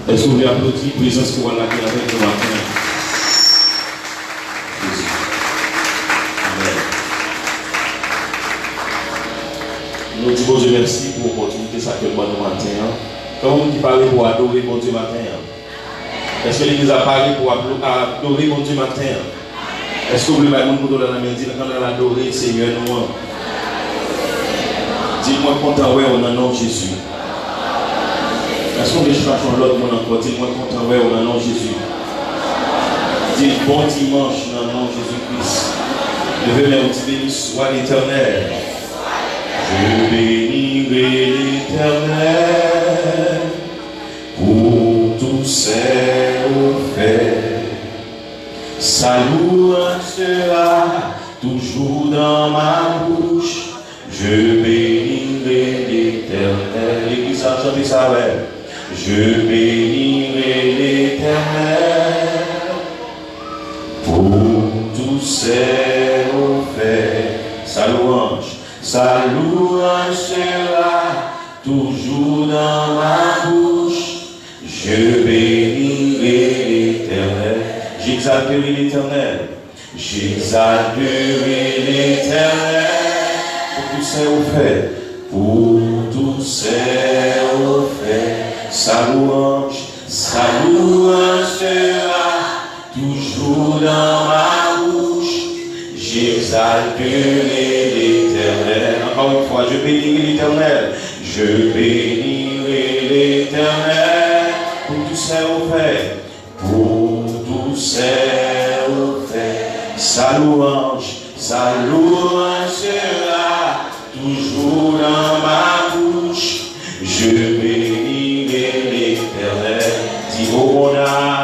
Est-ce que vous voulez applaudir la présence pour la avec nous matin? Nous disons Dieu merci pour l'opportunité que nous avons matin. Comment vous parlez pour adorer mon Dieu matin? Est-ce que l'Église a parlé pour adorer mon Dieu matin? Est-ce que vous voulez mettre pour dans la main quand on a adoré le Seigneur nous? Dis-moi content ouais on a nom Jésus. Est-ce qu'on veut chercher l'autre monde encore? Dis-moi content ouais on a nom Jésus. Dis bon dimanche dans le nom de Jésus-Christ. Levez les mains, béni soit l'Éternel. Je bénirai l'Éternel pour tous ses faits. Sa louange sera toujours dans ma bouche. Je bénirai l'Éternel. L'Église a chanté ça avec. Je bénirai l'Éternel pour tous ses faits. Sa louange sera toujours dans ma bouche. Je bénirai l'Éternel. J'exalterai l'Éternel. J'exalterai l'Éternel pour tous ses faits. Pour tous ses faits. Sa louange sera toujours dans ma bouche. J'exalterai l'Éternel. Encore une fois, je bénirai l'Éternel. Je bénirai l'Éternel pour tous ses faits. Pour tous ses faits. Sa louange sera toujours dans ma bouche. Je bénirai l'Éternel. Dis oh mon âme.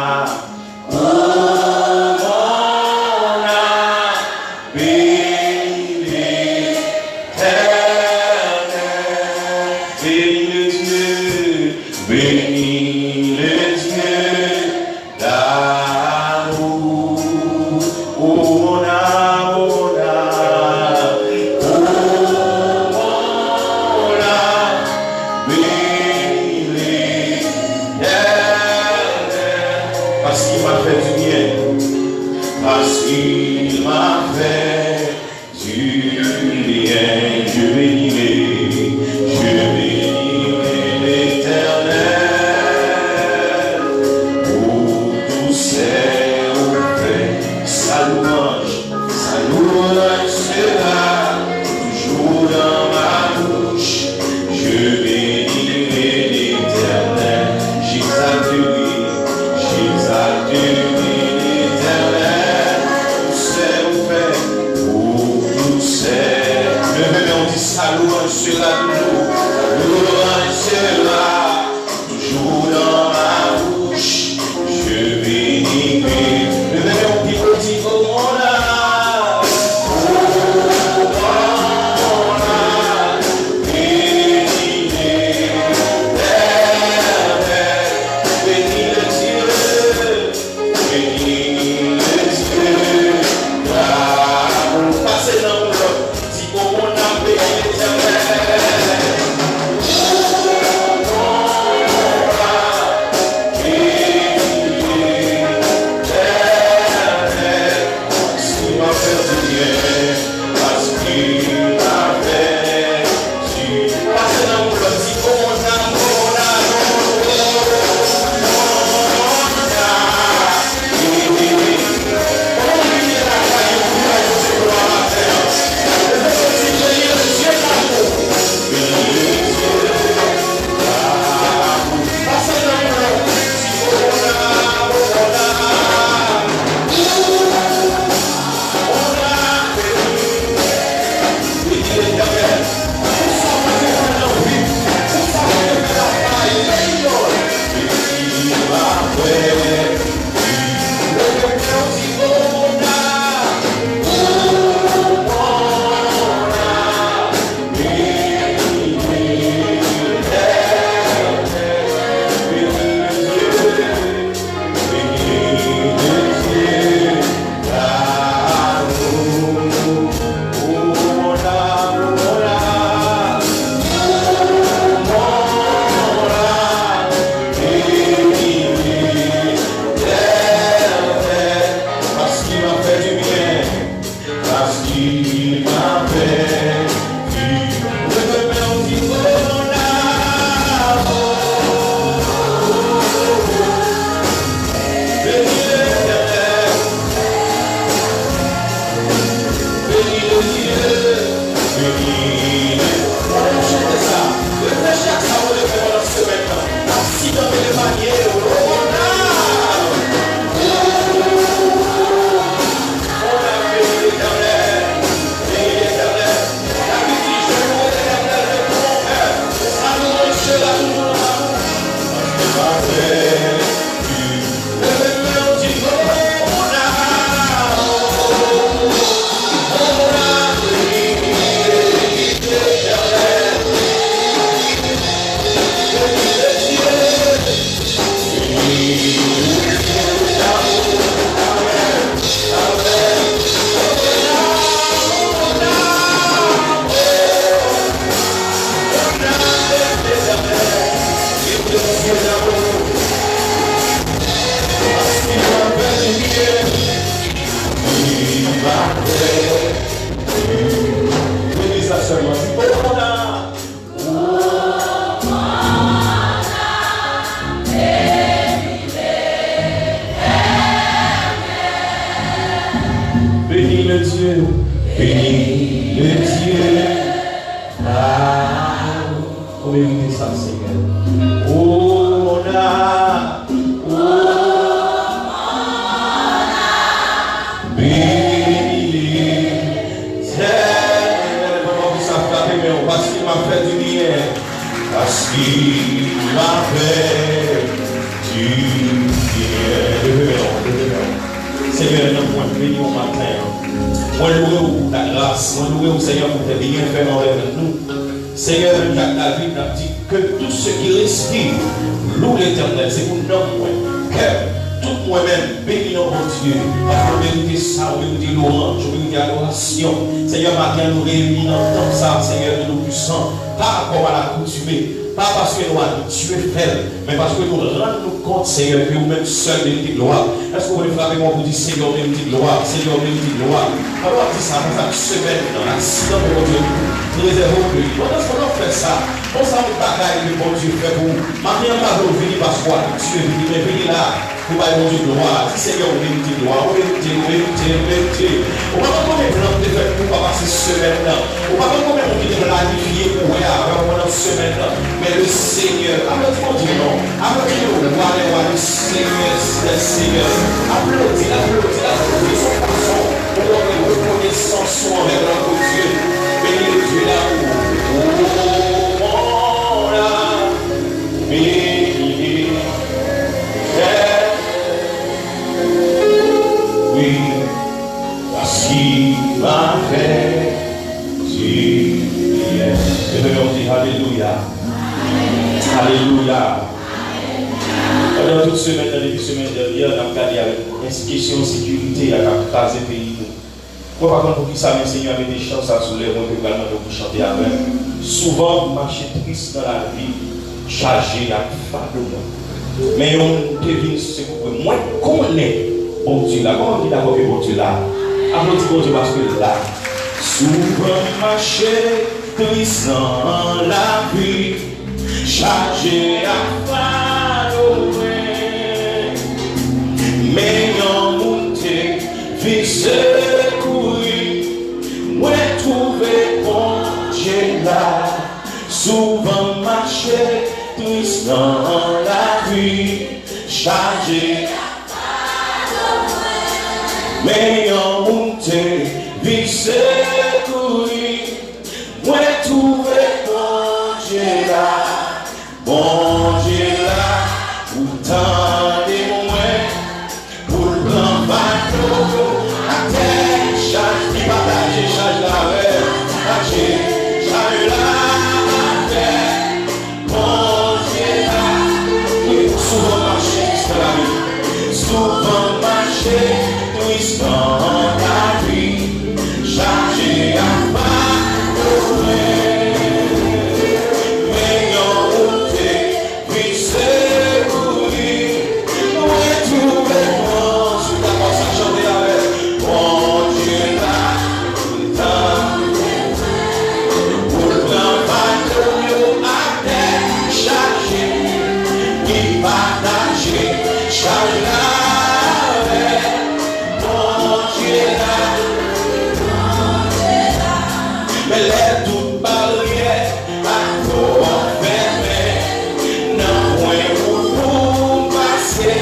Bénis le Dieu, bénis le Dieu. On mérite ça, Seigneur. Oh, on a, bénis parce qu'il m'a fait du bien, parce qu'il m'a fait du bien. Seigneur, nous pouvons bénir au matin. Moi, louer pour ta grâce, moi, louer au Seigneur pour tes bien fait envers nous. Seigneur, Jacques David a dit que tout ce qui respire loue l'Éternel. C'est pour nous, que tout moi-même bénis mon Dieu. Parce que mériter ça, on mérite louange, on mérite adoration. Seigneur, matin, nous réunis dans ça, Seigneur, de nous puissants, par rapport à la coutume. Pas parce que nous habitués faibles, mais parce que nous rendons compte, Seigneur, que vous-même seul méritez gloire. Est-ce que vous voulez frapper moi pour dire Seigneur, méritez gloire, Seigneur, méritez gloire. Alors, dit ça, dans chaque semaine, dans l'accident de mon Dieu, nous réservons pour lui. Pendant ce qu'on fait ça, on s'en met bagaille que mon Dieu fait pour vous. Maintenant, pas vous venir parce que tu es venu, mais venez là. Pour mon Dieu gloire. Si Seigneur, vous méritez gloire, vous méritez. On va pas combien de temps de fait pour pas passer semaine là. On va pas combien de planifier pour avoir pendant semaine là. Mais le Seigneur, applaudis non. Applaudis le roi, le Seigneur, le Seigneur. Applaudis son façon. Pour reconnaissance envers notre Dieu. Bénis le Dieu là-haut. Oh, là. Bénis. Oui, parce qu'il m'a fait du bien. Et nous on dit Alléluia. Alléluia. Pendant toute semaine, dans les semaines dernières, on a regardé avec une question de sécurité à la case des pays. Moi, par contre, pour qui ça, mes seigneurs avaient des chances à soulever, moi, également, de vous chanter avec. Souvent, marcher triste dans la vie, chargé à fardeau. Mais on devine ce que moi, connais. Bon Dieu là, comment on dit d'abord que bon Dieu là? Applaudis bon Dieu parce que là, souvent marché, triste dans la vie, chargé à fardeau, mais en monté, vite courir, moi trouver bon Dieu là, souvent marché, triste dans la vie, chargé mais en monté, vite courir, moi trouver bon Dieu là, pourtant des moins, pour le grand bateau, à terre, charge qui partage, charge la mer, charge la terre, bon Dieu là, oui, souvent marcher, c'est la vie, souvent marcher. Dans la vie, chargé à pardonner, mais en route, puis c'est courir, nous retrouver moi, sous ta force à chanter avec, mon Dieu là, pour le grand bateau à terre, chargé, qui partage, charge là. Mais les toutes barrières à trop enfermées, non point pour passer.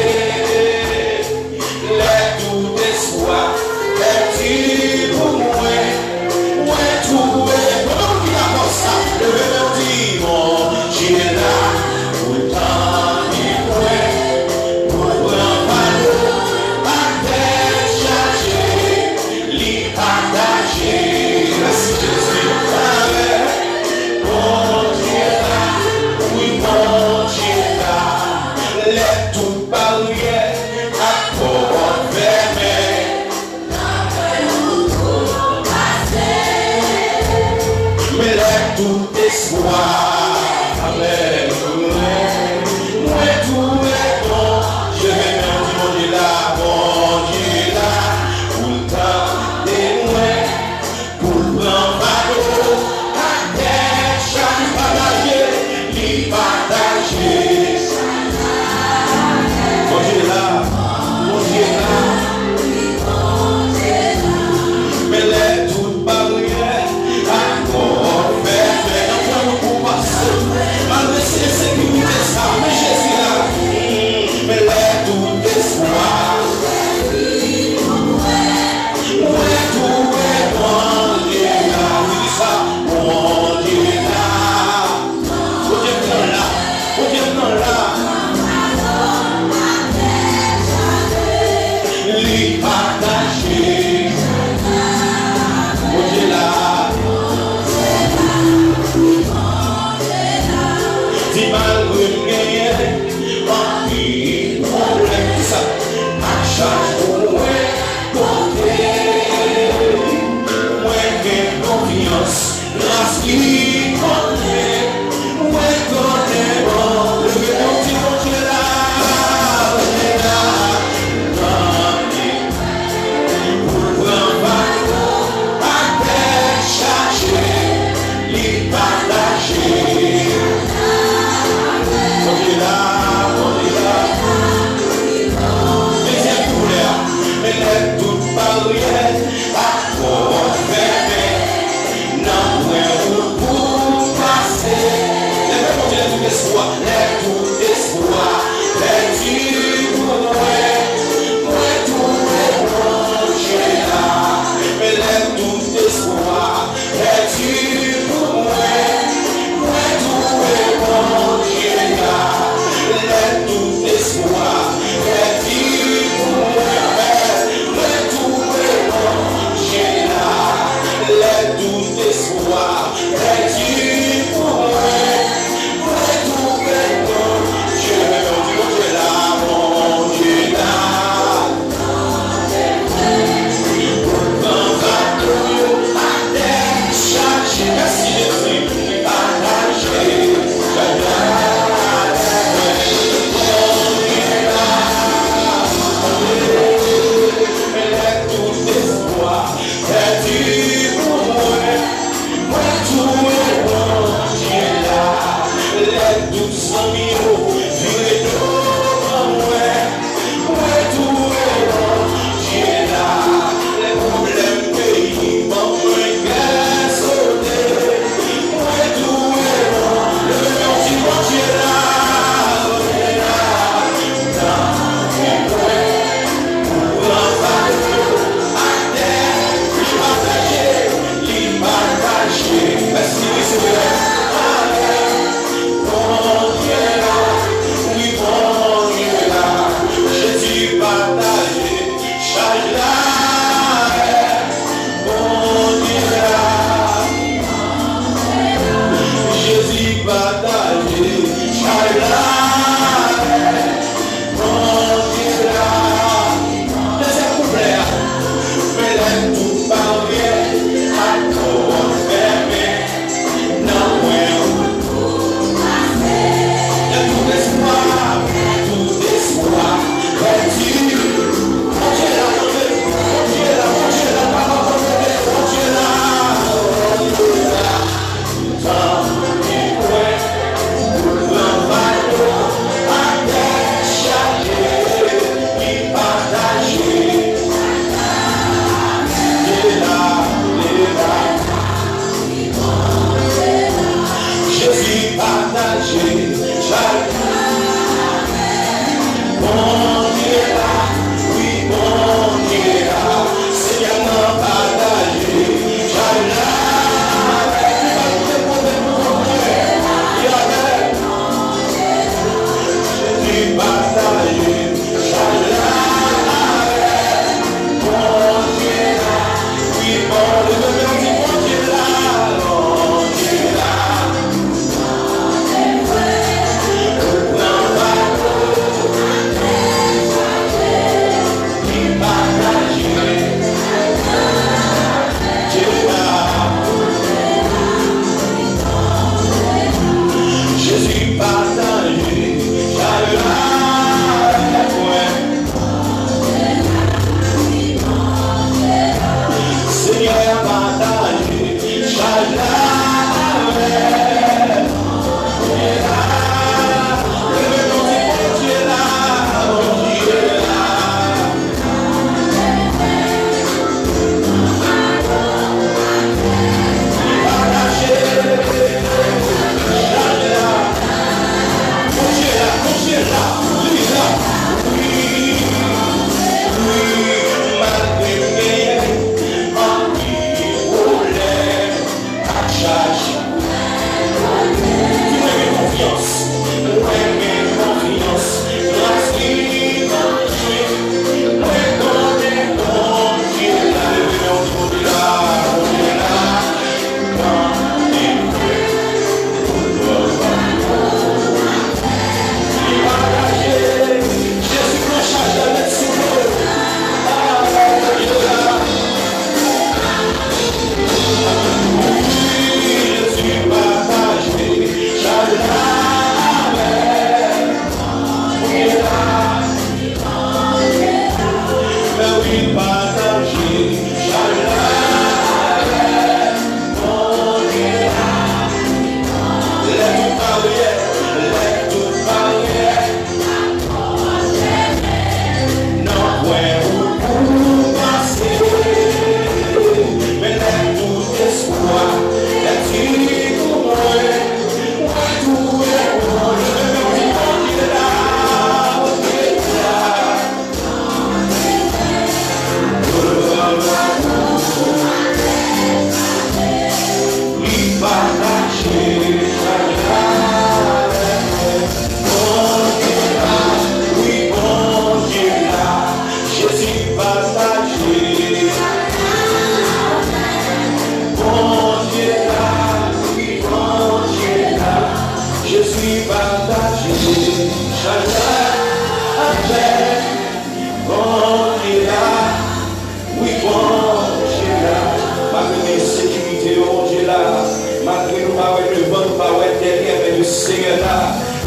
Les tout espoirs, les petits pour moi, trouver, comment on dit la force ça? Le même dit, mon Dieu là. Let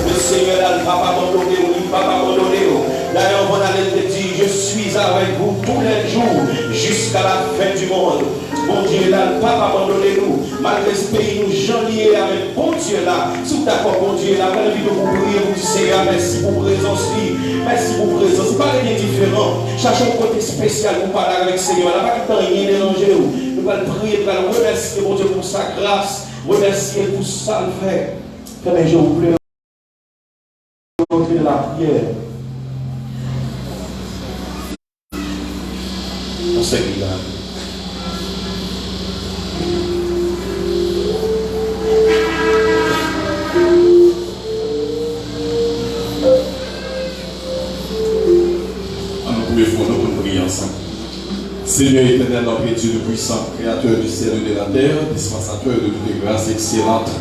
Le Seigneur n'a pas abandonné, il ne va pas abandonner. D'ailleurs, on a dit, je suis avec vous tous les jours jusqu'à la fin du monde. Bon Dieu là, pas abandonner nous. Malgré ce pays, nous janvier avec bon Dieu là. Sous d'accord, bon Dieu là, quand nous vous prier, vous dites Seigneur, merci pour présence. Merci pour présence. Pas rien différent. Cherchons un côté spécial pour parler avec le Seigneur. Là, pas tout rien déranger. Nous allons prier, nous allons remercier bon Dieu pour sa grâce. Remercier pour ça le fait. Frère, je vous prie, entrer dans la prière. On sait qu'il a. Seigneur éternel, notre Dieu de puissant, créateur du ciel et de la terre, dispensateur de toutes les grâces excellentes.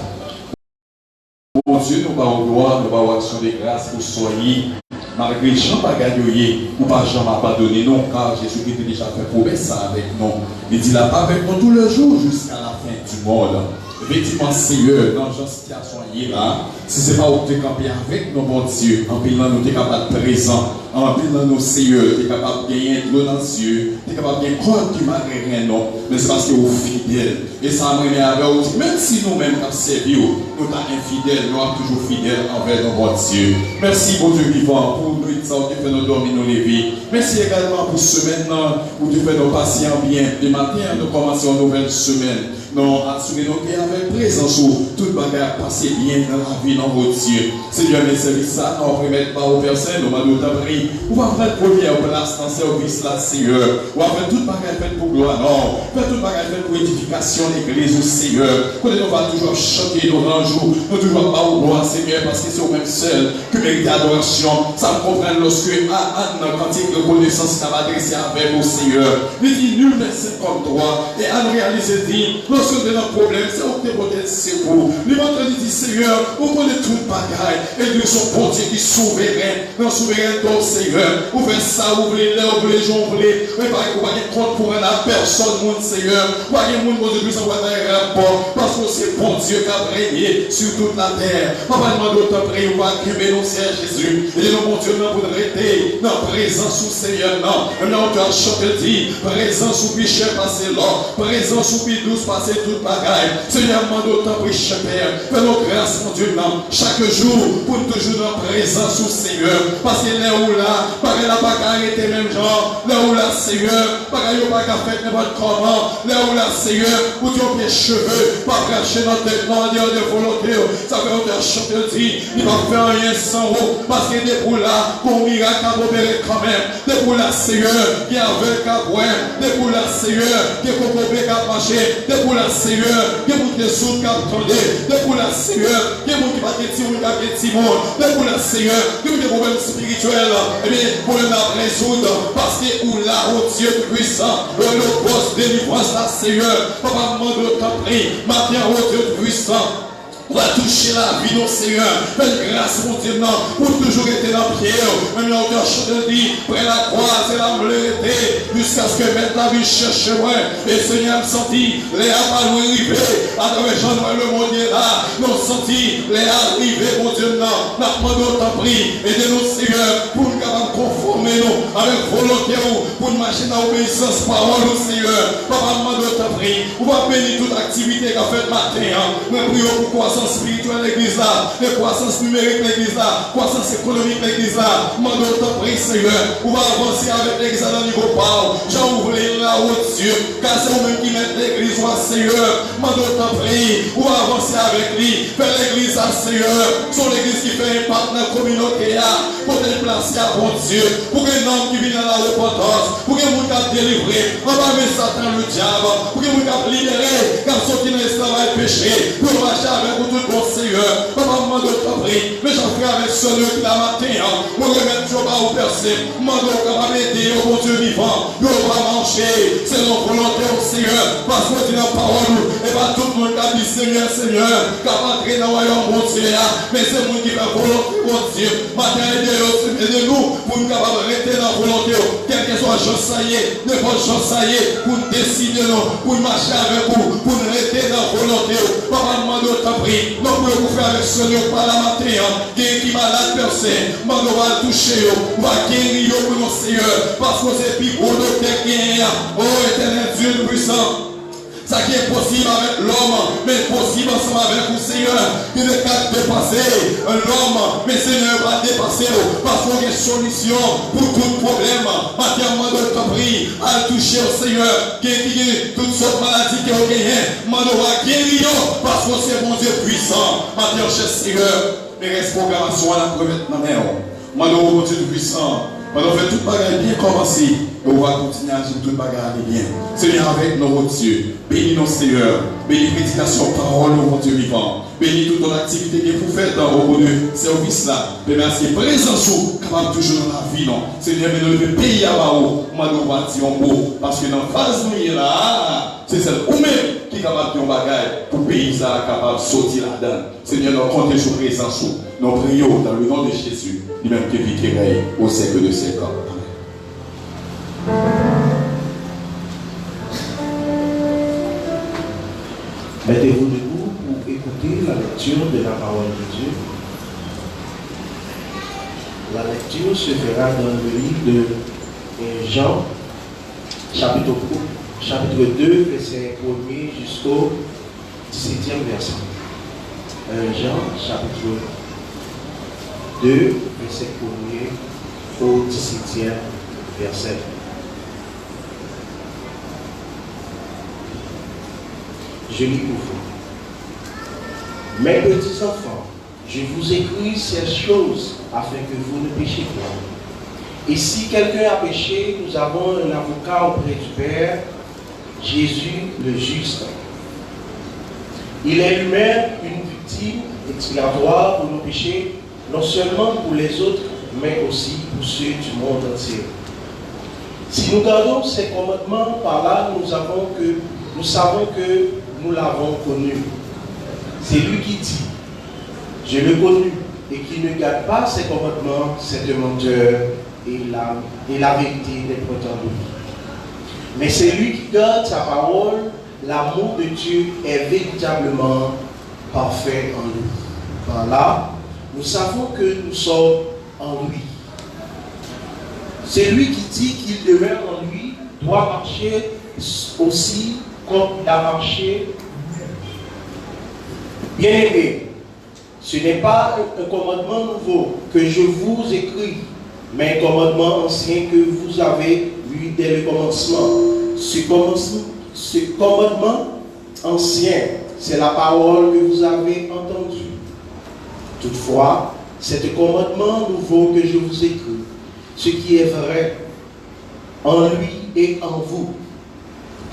Mon Dieu, nous avons gloire, nous avons action de grâce pour soigner, malgré Jean pas gagné, ou pas Jean m'a pardonné, non, car Jésus-Christ a déjà fait promesse avec nous. Il dit là pas avec nous tous les jours jusqu'à la fin du monde. Effectivement, Seigneur, dans la situation là, si ce n'est pas où tu es campé avec nos bon Dieu, en pilant nous, tu es capable de présent, en pilant nous, Seigneur, tu es capable de gagner de l'eau dans les yeux, tu es capable de gagner corps qui malgré rien, non, mais c'est parce que vous êtes fidèle. Et ça m'a mis avec vous, même si nous-mêmes, comme servi, nous sommes infidèles, nous sommes toujours fidèles envers nos bon Dieu. Merci, bon Dieu vivant, pour nous, ça, où tu fais nos dormir, nos lever. Merci également pour ce maintenant où tu fais nos patients bien. Le matin, nous commençons une nouvelle semaine. Nous assurons que avec présence où toute bagarre passe bien dans la vie, dans votre Dieu. Seigneur, mes services, ça, nous ne remettons pas aux personnes, nous allons t'apprendre. On va faire première place dans ce service là, Seigneur. On va faire toute bagarre faite pour gloire, non. Faire toute bagarre faite pour édification de l'église au Seigneur. Quand on va toujours chanter nos rangs, nous toujours pas au gloire, Seigneur, parce que c'est au même seul que mérite adoration. Ça me comprend lorsque Anne, quand il reconnaissance, il va adressé avec au Seigneur. Il dit, nul n'est comme toi. Et Anne réalise, dit, lorsque vous avez un problème, c'est où tu es c'est vous. Le ventre dit, Seigneur, vous connaissez toute bagaille. Et Dieu, son bon Dieu qui est souverain. Non, souverain, ton Seigneur. Vous faites ça, vous voulez l'heure, vous voulez les gens, vous voulez. Mais pas que vous n'avez compte pour la personne, mon Seigneur. Vous n'avez pas de monde qui s'envoie dans un rapport. Parce que c'est bon Dieu qui a régné sur toute la terre. Papa, demande autant prier, vous accumer nos Seigneur Jésus. Et nous, mon Dieu, nous pour arrêter. Non, présence au Seigneur, non. Maintenant, tu as chanté, dit, présence au Bichel passé là. Présence au Bidouce passé toute bagaille. Seigneur, demande autant prier, Père. Fais-nous grâce, mon Dieu, non. Chaque jour, pour toujours dans présence au Seigneur. Parce que là où là, pareil, la bagaille était même genre. Là où là, Seigneur, pareil, au bagaille fait n'importe comment. Là où là, Seigneur, où tu as tes cheveux, pas cracher dans tes mains, de volonté. Ça fait autant chanter, dit, il va faire rien sans vous. Parce que des pour là, pour miracle à opérer quand même. Des pour là, Seigneur, qui a avec à boire. Des pour là, Seigneur, qui a coupé à marcher. Des pour là, Seigneur, qui a monté sous cap tendé. Des pour là, Seigneur, qui a monté pas de petit monde. Des pour là, Seigneur, qui a des problèmes spirituels. Eh bien, pour le résoudre. Parce que où là, au Dieu puissant, le poste de délivrance là, Seigneur, papa, demande de t'en prier. Matin, au Dieu puissant. On va toucher la vie, non, Seigneur. Fais grâce, mon Dieu, non. Pour toujours être dans la pierre. Même là, on a chanté, dit, près la croix, c'est la vérité. Jusqu'à ce que mettre la vie cherche moi. Et Seigneur me sentit, les pas nous arriver. À travers Jean-Noël, le monde est là. Nous sentis, les arriver, mon Dieu, non. N'a pas d'autre prix. Aidez-nous, Seigneur, pour nous capables conformer nous avec volonté, pour nous marcher dans l'obéissance, parole, Seigneur. Papa, demande d'autre prix. On va bénir toute activité qu'a fait matin. Nous prions pour croissance spirituelle l'église là, de croissance numérique l'église là, croissance économique l'église là. Demande autant prier, Seigneur. On va avancer avec l'église à niveau power. J'en ouvre là au Dieu. Car c'est vous-même qui mettez l'église au Seigneur. Demande autant prier. On va avancer avec lui. Faire l'église à Seigneur. Son l'église qui fait impact dans la communauté là. Pour te placer à bon Dieu. Pour que l'homme qui vient dans la repentance. Pour que vous êtes délivré. On va mettre Satan le diable. Pour que vous êtes libéré. Car sorti dans l'esclavage péché. Pour marcher avec vous tout bon Seigneur. Papa, demande autant prier. Mais j'en ferai avec celui qui l'a matin. Pour remettre Job à vous percer. Demande autant m'aider au bon Dieu vivant. Nous va marcher. C'est notre volonté au Seigneur. Parce que tu as parole. Et pas tout le monde qui a dit Seigneur, Seigneur. Qui a entré dans le royaume bon Dieu. Mais c'est moi qui fait volonté bon Dieu. Matin, aidez-nous pour nous capables de rester dans la volonté. Quel que soit chose ça y est, n'importe chose ça y est, pour nous décider, pour nous marcher avec vous, pour nous rester dans la volonté. Papa, demande t'en prie, nous pouvons faire avec ce Seigneur par la matin, qui malade personne, nous va toucher, on va guérir pour nos Seigneur, parce que c'est plus pour nous qui oh éternel Dieu puissant. Ça qui est possible avec l'homme, mais possible ensemble avec vous, Seigneur. Il ne peut dépasser l'homme, mais Seigneur va dépasser parce qu'on a une solution pour tout problème. Maintenant, je te prie à toucher au Seigneur, qui toutes sortes de maladies qui ont gagné. Je va guérir parce que c'est mon Dieu puissant. Maintenant, cher Seigneur, mes programmations à la première main. Maintenant, mon Dieu puissant. Maintenant, on fait toute bagarre bien commencer. Et on va continuer à dire toute bagarre bien. Seigneur, avec nos Dieu, bénis nos Seigneur, bénis prédication, parole, mon Dieu vivant. Bénis toute ton activité que vous faites au bout de service là. Merci, présence, capable toujours dans la vie, non. Seigneur, mais nous devons payer à Bao, moi nous bâtissons beau. Parce que dans la phase où là, c'est celle ou même qui est capable de faire bagaille pour payer ça, capable de sortir là-dedans. Seigneur, nous comptons sur présence. Nous prions dans le nom de Jésus, lui-même qui vit qui règne au siècle de siècle. Mettez-vous debout pour écouter la lecture de la parole de Dieu. La lecture se fera dans le livre de Jean, chapitre 2, verset 1er jusqu'au 17e verset. Jean, chapitre 2, verset 1er au 17e verset. Je lis pour vous. Mes petits enfants, je vous écris ces choses afin que vous ne péchiez pas. Et si quelqu'un a péché, nous avons un avocat auprès du Père, Jésus le juste. Il est lui-même une victime expiatoire pour nos péchés, non seulement pour les autres, mais aussi pour ceux du monde entier. Si nous gardons ces commandements, par là nous savons que nous l'avons connu. C'est lui qui dit, je l'ai connu, et qui ne garde pas ses commandements, c'est un menteur, et la vérité n'est point en lui. Mais c'est lui qui garde sa parole, l'amour de Dieu est véritablement parfait en lui. Par là, nous savons que nous sommes en lui. C'est lui qui dit qu'il demeure en lui, doit marcher aussi comme il a marché. Bien-aimés, ce n'est pas un commandement nouveau que je vous écris, mais un commandement ancien que vous avez eu dès le commencement. Ce commandement ancien, c'est la parole que vous avez entendue. Toutefois, c'est un commandement nouveau que je vous écris, ce qui est vrai en lui et en vous.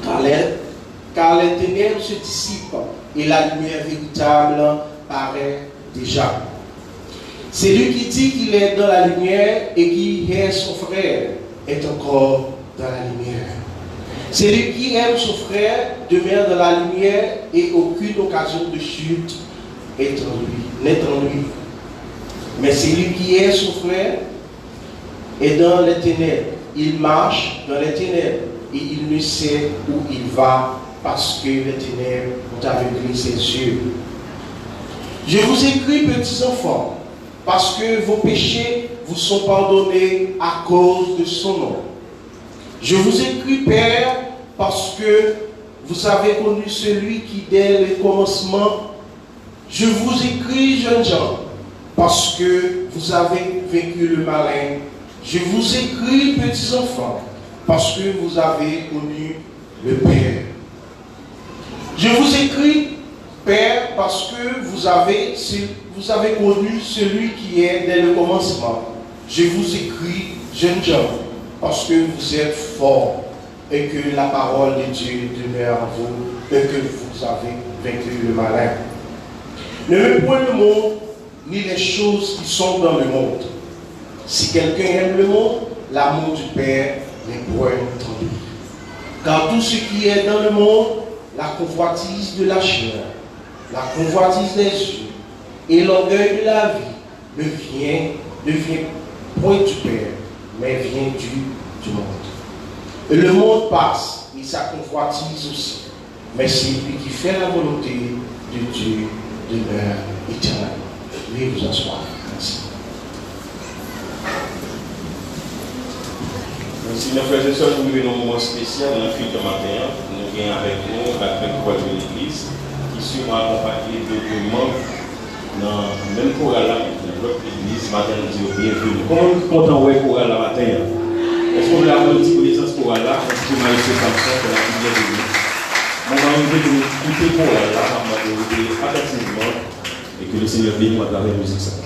Car les ténèbres se dissipent et la lumière véritable paraît déjà. C'est lui qui dit qu'il est dans la lumière et qui est son frère est encore dans la lumière. C'est lui qui aime son frère demeure dans la lumière et aucune occasion de chute n'est en lui. Mais c'est lui qui est son frère est dans les ténèbres. Il marche dans les ténèbres et il ne sait où il va parce que les ténèbres ont aveuglé ses yeux. Je vous écris, petits enfants, parce que vos péchés vous sont pardonnés à cause de son nom. Je vous écris, Père, parce que vous avez connu celui qui, dès le commencement, je vous écris, jeunes gens, parce que vous avez vaincu le malin. Je vous écris, petits enfants, parce que vous avez connu le Père. Je vous écris, Père, parce que vous avez connu celui qui est dès le commencement. Je vous écris, jeunes gens, parce que vous êtes forts et que la parole de Dieu demeure en vous et que vous avez vaincu le malin. Ne point le monde, ni les choses qui sont dans le monde. Si quelqu'un aime le monde, l'amour du Père n'est point en lui. Car tout ce qui est dans le monde, la convoitise de la chair, la convoitise des yeux et l'orgueil de la vie ne vient point du Père, mais vient du monde. Et le monde passe, et sa convoitise aussi. Mais c'est lui qui fait la volonté de Dieu demeure éternellement. Veuillez vous asseoir. Merci. Merci, mes frères et sœurs, nous vivons un moment spécial dans le culte de matin. Nous venons avec nous la Pentecôte de l'Église qui sera accompagnée de deux membres dans le même chorale de notre Église. Matin, nous disons bienvenue. Comment nous comptons ouais chorale la matin? Est-ce qu'on a une petite connaissance chorale là? Est-ce que Marie-Soeur Samson pour la prière de nous? On va inviter de nous écouter chorale là, on va écouter attentivement et que le Seigneur bénisse à travers la musique.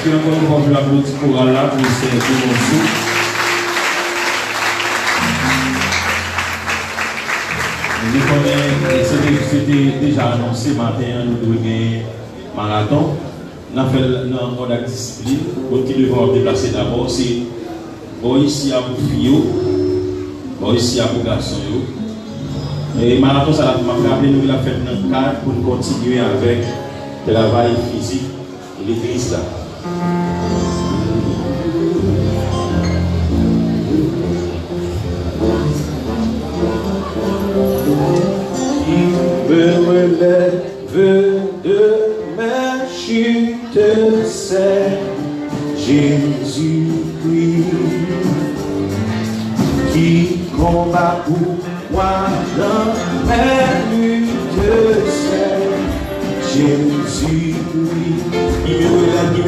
que encore une fois, je l'applaudis pour Allah pour ces deux morceaux. C'était déjà annoncé matin, nous devons gagner marathon. Nous avons fait dans la discipline. Qui devons déplacer d'abord, c'est ici à vous filles, ici à vous garçons. Et marathon, ça m'a rappelé nous la fête dans le cadre pour continuer avec le travail physique et l'église là. Me relève de mes chutes, c'est Jésus-Christ qui combat pour moi dans mes luttes, c'est Jésus-Christ qui me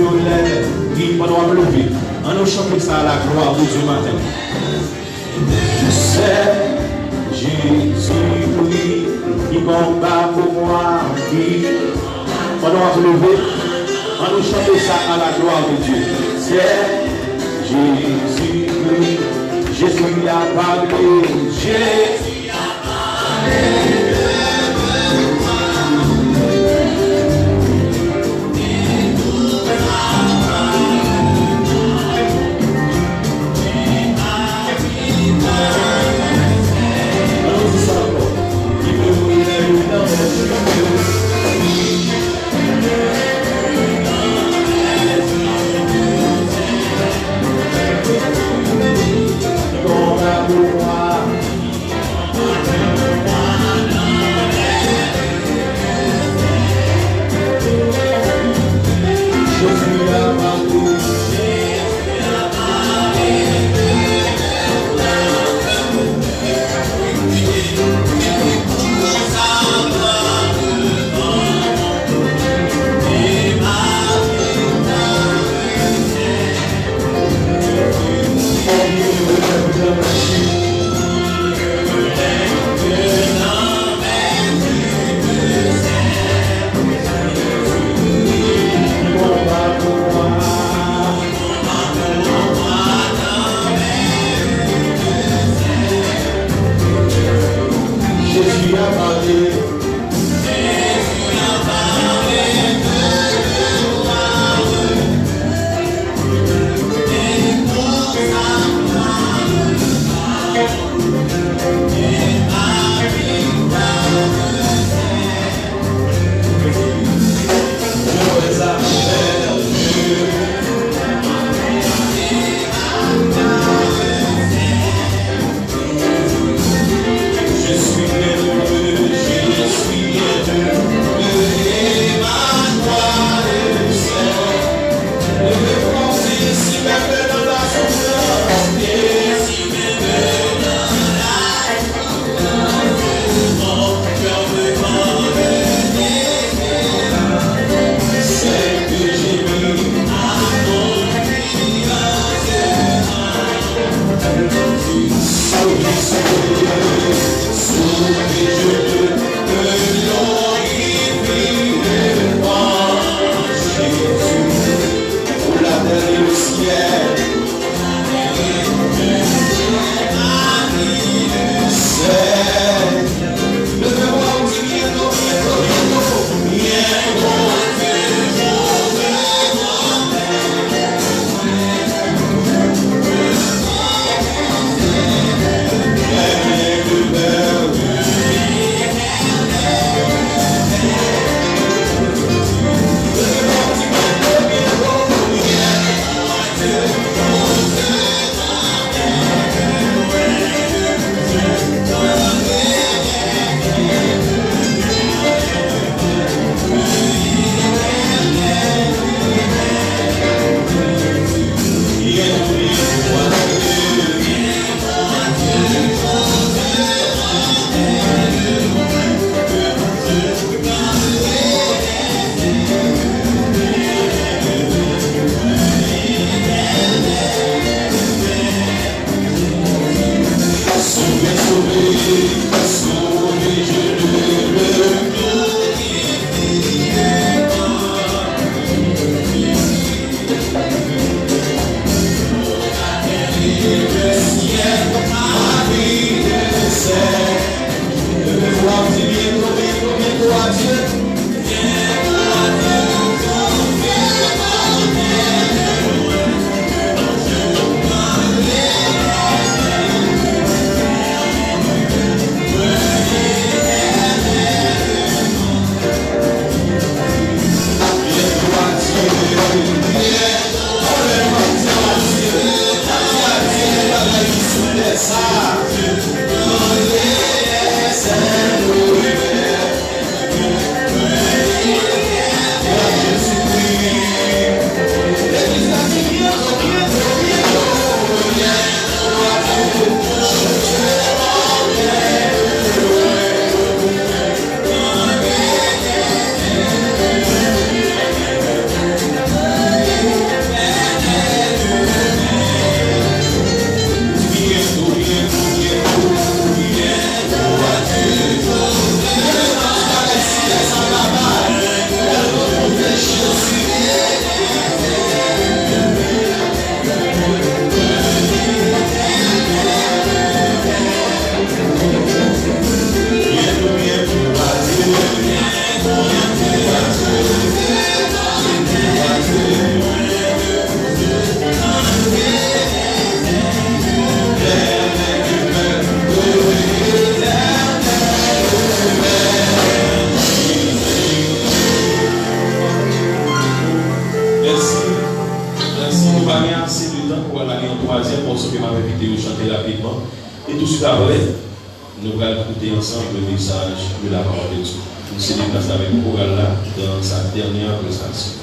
relève, qui pendant me lever. On nous chante ça à la gloire de Dieu matin. Je sais Jésus-Christ qui combat pour moi, qui pendant se lever, on nous chante ça à la gloire de Dieu. C'est Jésus-Christ, Jésus a parlé, Jésus a parlé. Troisième morceau que m'avait invité à chanter rapidement. Et tout de suite après, nous allons écouter ensemble le message de la parole de Dieu. Nous sommes déplacés avec le choral là dans sa dernière prestation.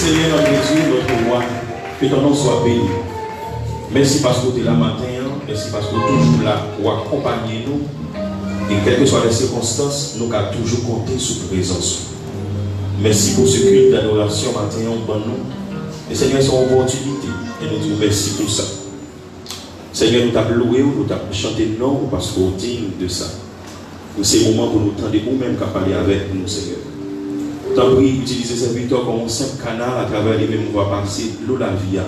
Seigneur notre Dieu, notre roi, que ton nom soit béni. Merci parce que tu es là matin, merci parce que tu es toujours là pour accompagner nous. Et quelles que soient les circonstances, nous avons toujours compté sur ta présence. Merci pour ce culte d'adoration matin, bon nous. Et Seigneur, c'est une opportunité. Et nous disons merci pour ça. Seigneur, nous t'avons loué, nous t'avons chanté non parce qu'on est digne de ça. C'est le moment pour nous tendre nous-mêmes qu'à parler avec nous, Seigneur. T'en prie, utiliser ces victoires comme un simple canal à travers les mêmes on va passer l'eau la vie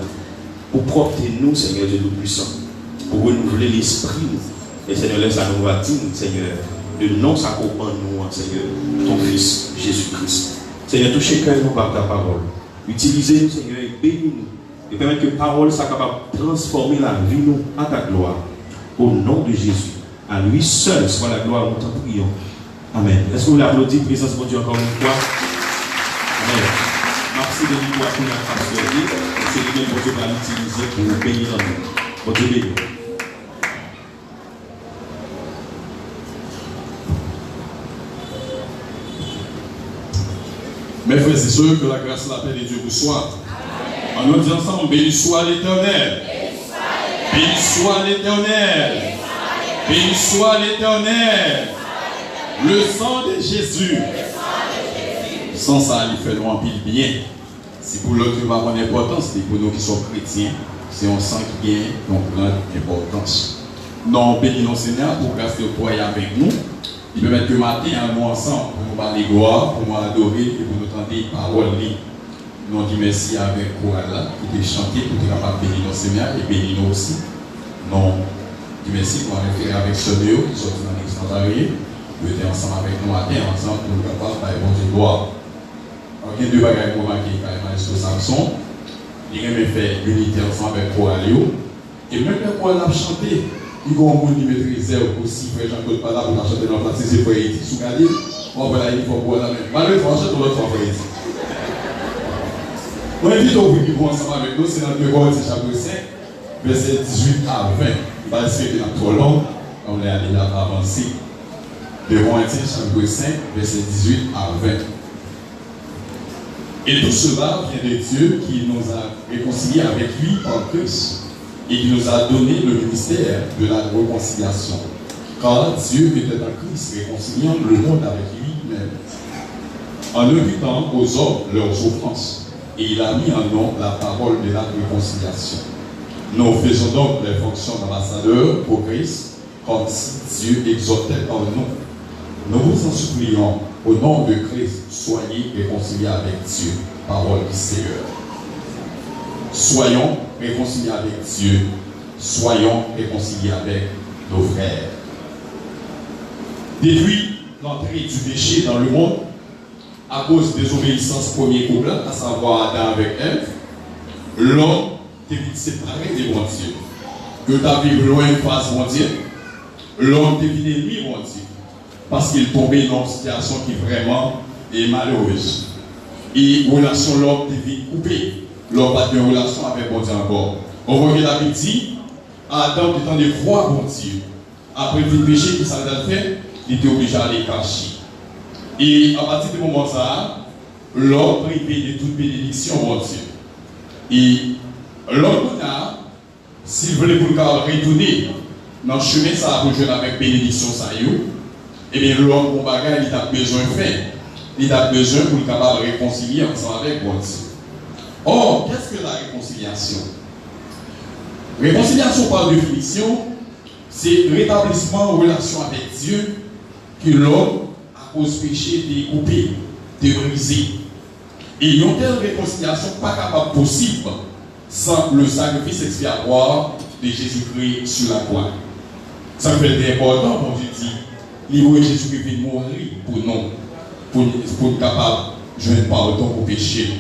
pour porter nous, Seigneur Dieu Tout-Puissant, pour renouveler l'esprit. Et Seigneur, laisse à nous va dire, Seigneur, de non s'accompagner nous, Seigneur, ton Fils, Jésus-Christ. Seigneur, touchez cœur nous par ta parole. Utilisez-nous, Seigneur, et bénis-nous. Et permettre que la parole soit capable de transformer la vie nous à ta gloire. Au nom de Jésus. À lui seul soit la gloire, nous t'en prions. Amen. Est-ce que vous l'applaudissez, présence de Dieu, encore une fois? Amen. Merci de nous pour la pastoralité. C'est lui-même que Dieu va l'utiliser pour nous bénir dans nous. Pour Dieu bénir. Mes frères et sœurs, que la grâce et la paix de Dieu vous soit. En nous disant ensemble, béni soit l'Éternel. Béni soit l'Éternel. Béni soit l'Éternel. Le sang de Jésus. Sans ça, il fait nous en pile bien. Si pour l'autre, il va avoir une importance, c'est pour nous qui sommes chrétiens, c'est un sang qui gagne une grande importance. Nous bénissons Seigneur pour grâce de toi avec nous. Il peut mettre que matin, nous ensemble, pour nous parler gloire, pour nous adorer et pour nous entendre les paroles. Nous disons merci avec Koala, qui peut chanter, pour être capable de bénir nos Seigneur et bénir nous aussi. Nous disons merci pour nous référer avec ce Dieu qui sont dans l'extérieur. Vous êtes ensemble avec nous matin, ensemble, pour nous capables de faire bonne gloire. Il y a deux bagages pour marquer carrément sur Samson. Il a fait l'unité ensemble avec Koala. Et même quand Koala a chanté, il y a un monde qui maîtrisait aussi, frère Jean-Claude pas là pour chanter dans la partie, c'est frère Eti. Sous Gadi, on va là, il faut Koala même. Malheureusement, on chante l'autre fois, frère Eti. On invite au bout qui vont ensemble avec nous, c'est dans 2 Corinthiens chapitre 5, verset 18 à 20. Il va essayer de trop long, on est allé là avancer. 2 Corinthiens chapitre 5, verset 18 à 20. Et tout cela vient de Dieu qui nous a réconciliés avec lui en Christ et qui nous a donné le ministère de la réconciliation. Car Dieu était en Christ, réconciliant le monde avec lui-même, en imputant aux hommes leurs offenses. Et il a mis en nous la parole de la réconciliation. Nous faisons donc les fonctions d'ambassadeurs pour Christ, comme si Dieu exhortait en nous. Nous vous en supplions, au nom de Christ, soyez réconciliés avec Dieu. Parole du Seigneur. Soyons réconciliés avec Dieu. Soyons réconciliés avec nos frères. Depuis l'entrée du péché dans le monde, à cause des obéissances premier couple, à savoir Adam avec Ève, l'homme est séparé des bons Dieu. Que ta vie loin face mon Dieu, l'homme est ennemi mon Dieu. Parce qu'il tombait dans une situation qui vraiment est malheureuse. Et relation l'homme devient coupée. L'homme n'a pas de relation avec bon Dieu encore. On voit que la Bible dit, Adam étant de croire bon Dieu. Après le péché qu'il s'avait fait, il était obligé d'aller cacher. Et à partir du moment ça, l'homme privé de toute bénédiction bon Dieu. Et l'homme s'il voulait pour le retourner dans le chemin ça pour jouer avec bénédiction ça et bien l'homme pour bagage il a besoin de faire. Il a besoin pour être capable de réconcilier ensemble avec bon Dieu. Or, qu'est-ce que la réconciliation? Réconciliation par définition, c'est rétablissement en relation avec Dieu que l'homme, à cause du péché, est coupé, est brisé. Et une telle réconciliation n'est pas capable possible sans le sacrifice expiatoire de Jésus-Christ sur la croix. Ça fait important, mon Dieu dit, l'Ivo Jésus-Christ vient mourir pour nous, pour être capable de jouer pardon pour péché.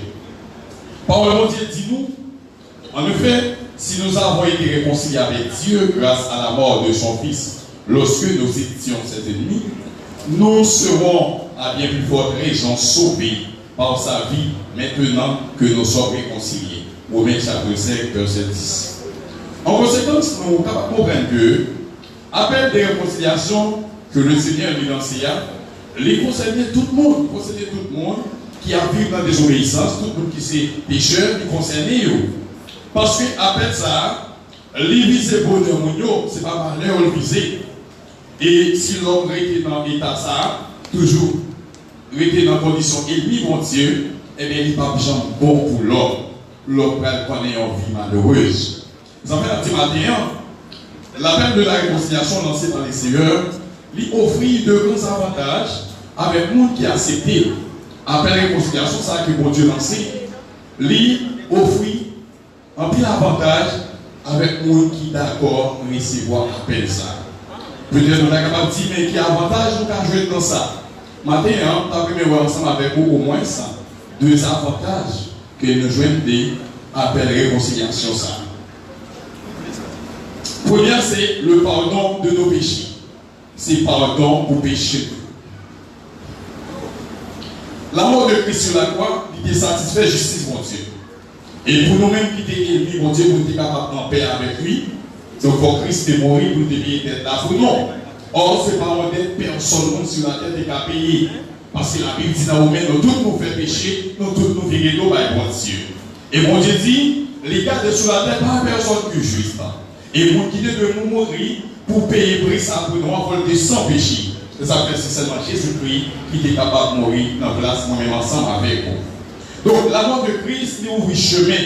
Parole de Dieu dit nous, en effet, si nous avons été réconciliés avec Dieu grâce à la mort de son Fils, lorsque nous étions ses ennemis, nous serons à bien plus forte raison sauvés par sa vie maintenant que nous sommes réconciliés. Romains chapitre 5, verset 10. En conséquence, nous sommes capables de comprendre que l'appel de réconciliation que le Seigneur lui lancé, il concernait tout le monde, qui a vécu dans la désobéissance, tout le monde qui est pécheur, qui concernait eux. Parce que après ça, les visés bonheur, c'est pas malheur le visé. Et si l'homme était dans l'état ça, toujours était dans la condition ennemie, mon Dieu, eh bien, il n'est pas bon pour l'homme. L'homme connaît une vie malheureuse. Vous en faites un petit matin, l'appel de la réconciliation lancé par les seigneurs, lui offrit de grands avantages avec le monde qui a accepté. Après la réconciliation, ça que mon Dieu lancé, lui offrit un pile avantage avec le monde qui est d'accord à recevoir l'appel ça. Peut-être on est capable de dire, mais qui a avantage ou qu'à jouer dans ça. Maintenant, on a pu voir ensemble avec vous au moins ça. Deux avantages que nous jouons des appels de réconciliation ça. Premier, c'est le pardon de nos péchés. C'est pardon pour péché. La mort de Christ sur la croix, il était satisfait justice, mon Dieu. Et pour nous-mêmes qui étions ennemis, mon Dieu, nous étions capables d'en paix avec lui. Donc, pour Christ est mort pour devenir tête là pour nous. Or, ce n'est pas un dette personne sur la tête qui a payé. Parce que la Bible dit dans Romains, nous tous nous faisons pécher, nous tous nous vérons par mon Dieu. Et mon Dieu dit, les gars de sur la tête, pas personne que juste. Et vous qui de nous mourir pour payer le prix ça pour nous envoler sans péché. C'est ça que c'est seulement Jésus-Christ qui est capable de mourir dans la place, moi-même ensemble avec vous. Donc, la mort de Christ nous ouvre le chemin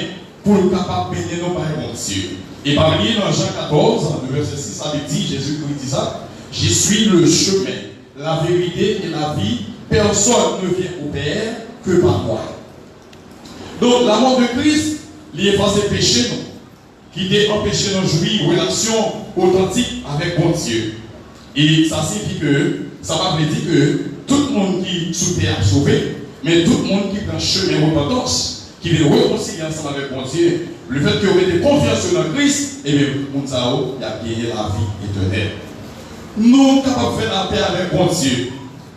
pour nous capables de bénir nos par mon Dieu. Et parmi dans Jean 14, le verset 6, ça veut dire, Jésus-Christ dit ça, je suis le chemin, la vérité et la vie. Personne ne vient au Père que par moi. Donc, la mort de Christ, il efface les péchés, qui est empêché de jouir une relation authentique avec mon Dieu. Et ça signifie que, ça va dire que tout le monde qui sous terre est sauvé, mais tout le monde qui prend chemin de repentance, qui veut réconcilier ensemble avec mon Dieu, le fait que vous mettez confiance dans Christ, et bien, mon Dieu, il a gagné la vie éternelle. Nous sommes capables de faire la paix avec mon Dieu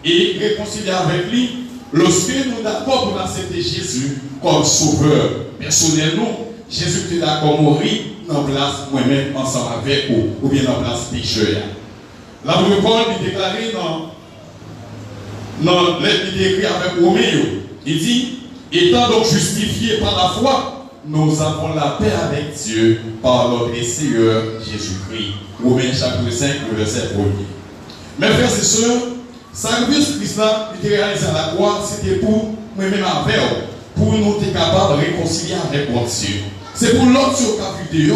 et réconcilier avec lui lorsque nous sommes d'accord pour accepter Jésus comme sauveur. Personnellement, Jésus est d'accord mourir dans la place moi-même ensemble avec vous, ou bien dans la place pécheur. L'apôtre Paul est déclaré dans l'aide qui est écrit avec Roméo. Il dit, étant donc justifiés par la foi, nous avons la paix avec Dieu par notre Seigneur Jésus-Christ. Romains chapitre 5, le verset 1er. Mes frères et sœurs, sacrifice Christ là, qui était réalisé à la croix, c'était pour moi-même avec vous, pour nous être capables de réconcilier avec mon Dieu. C'est pour l'autre sur la vidéo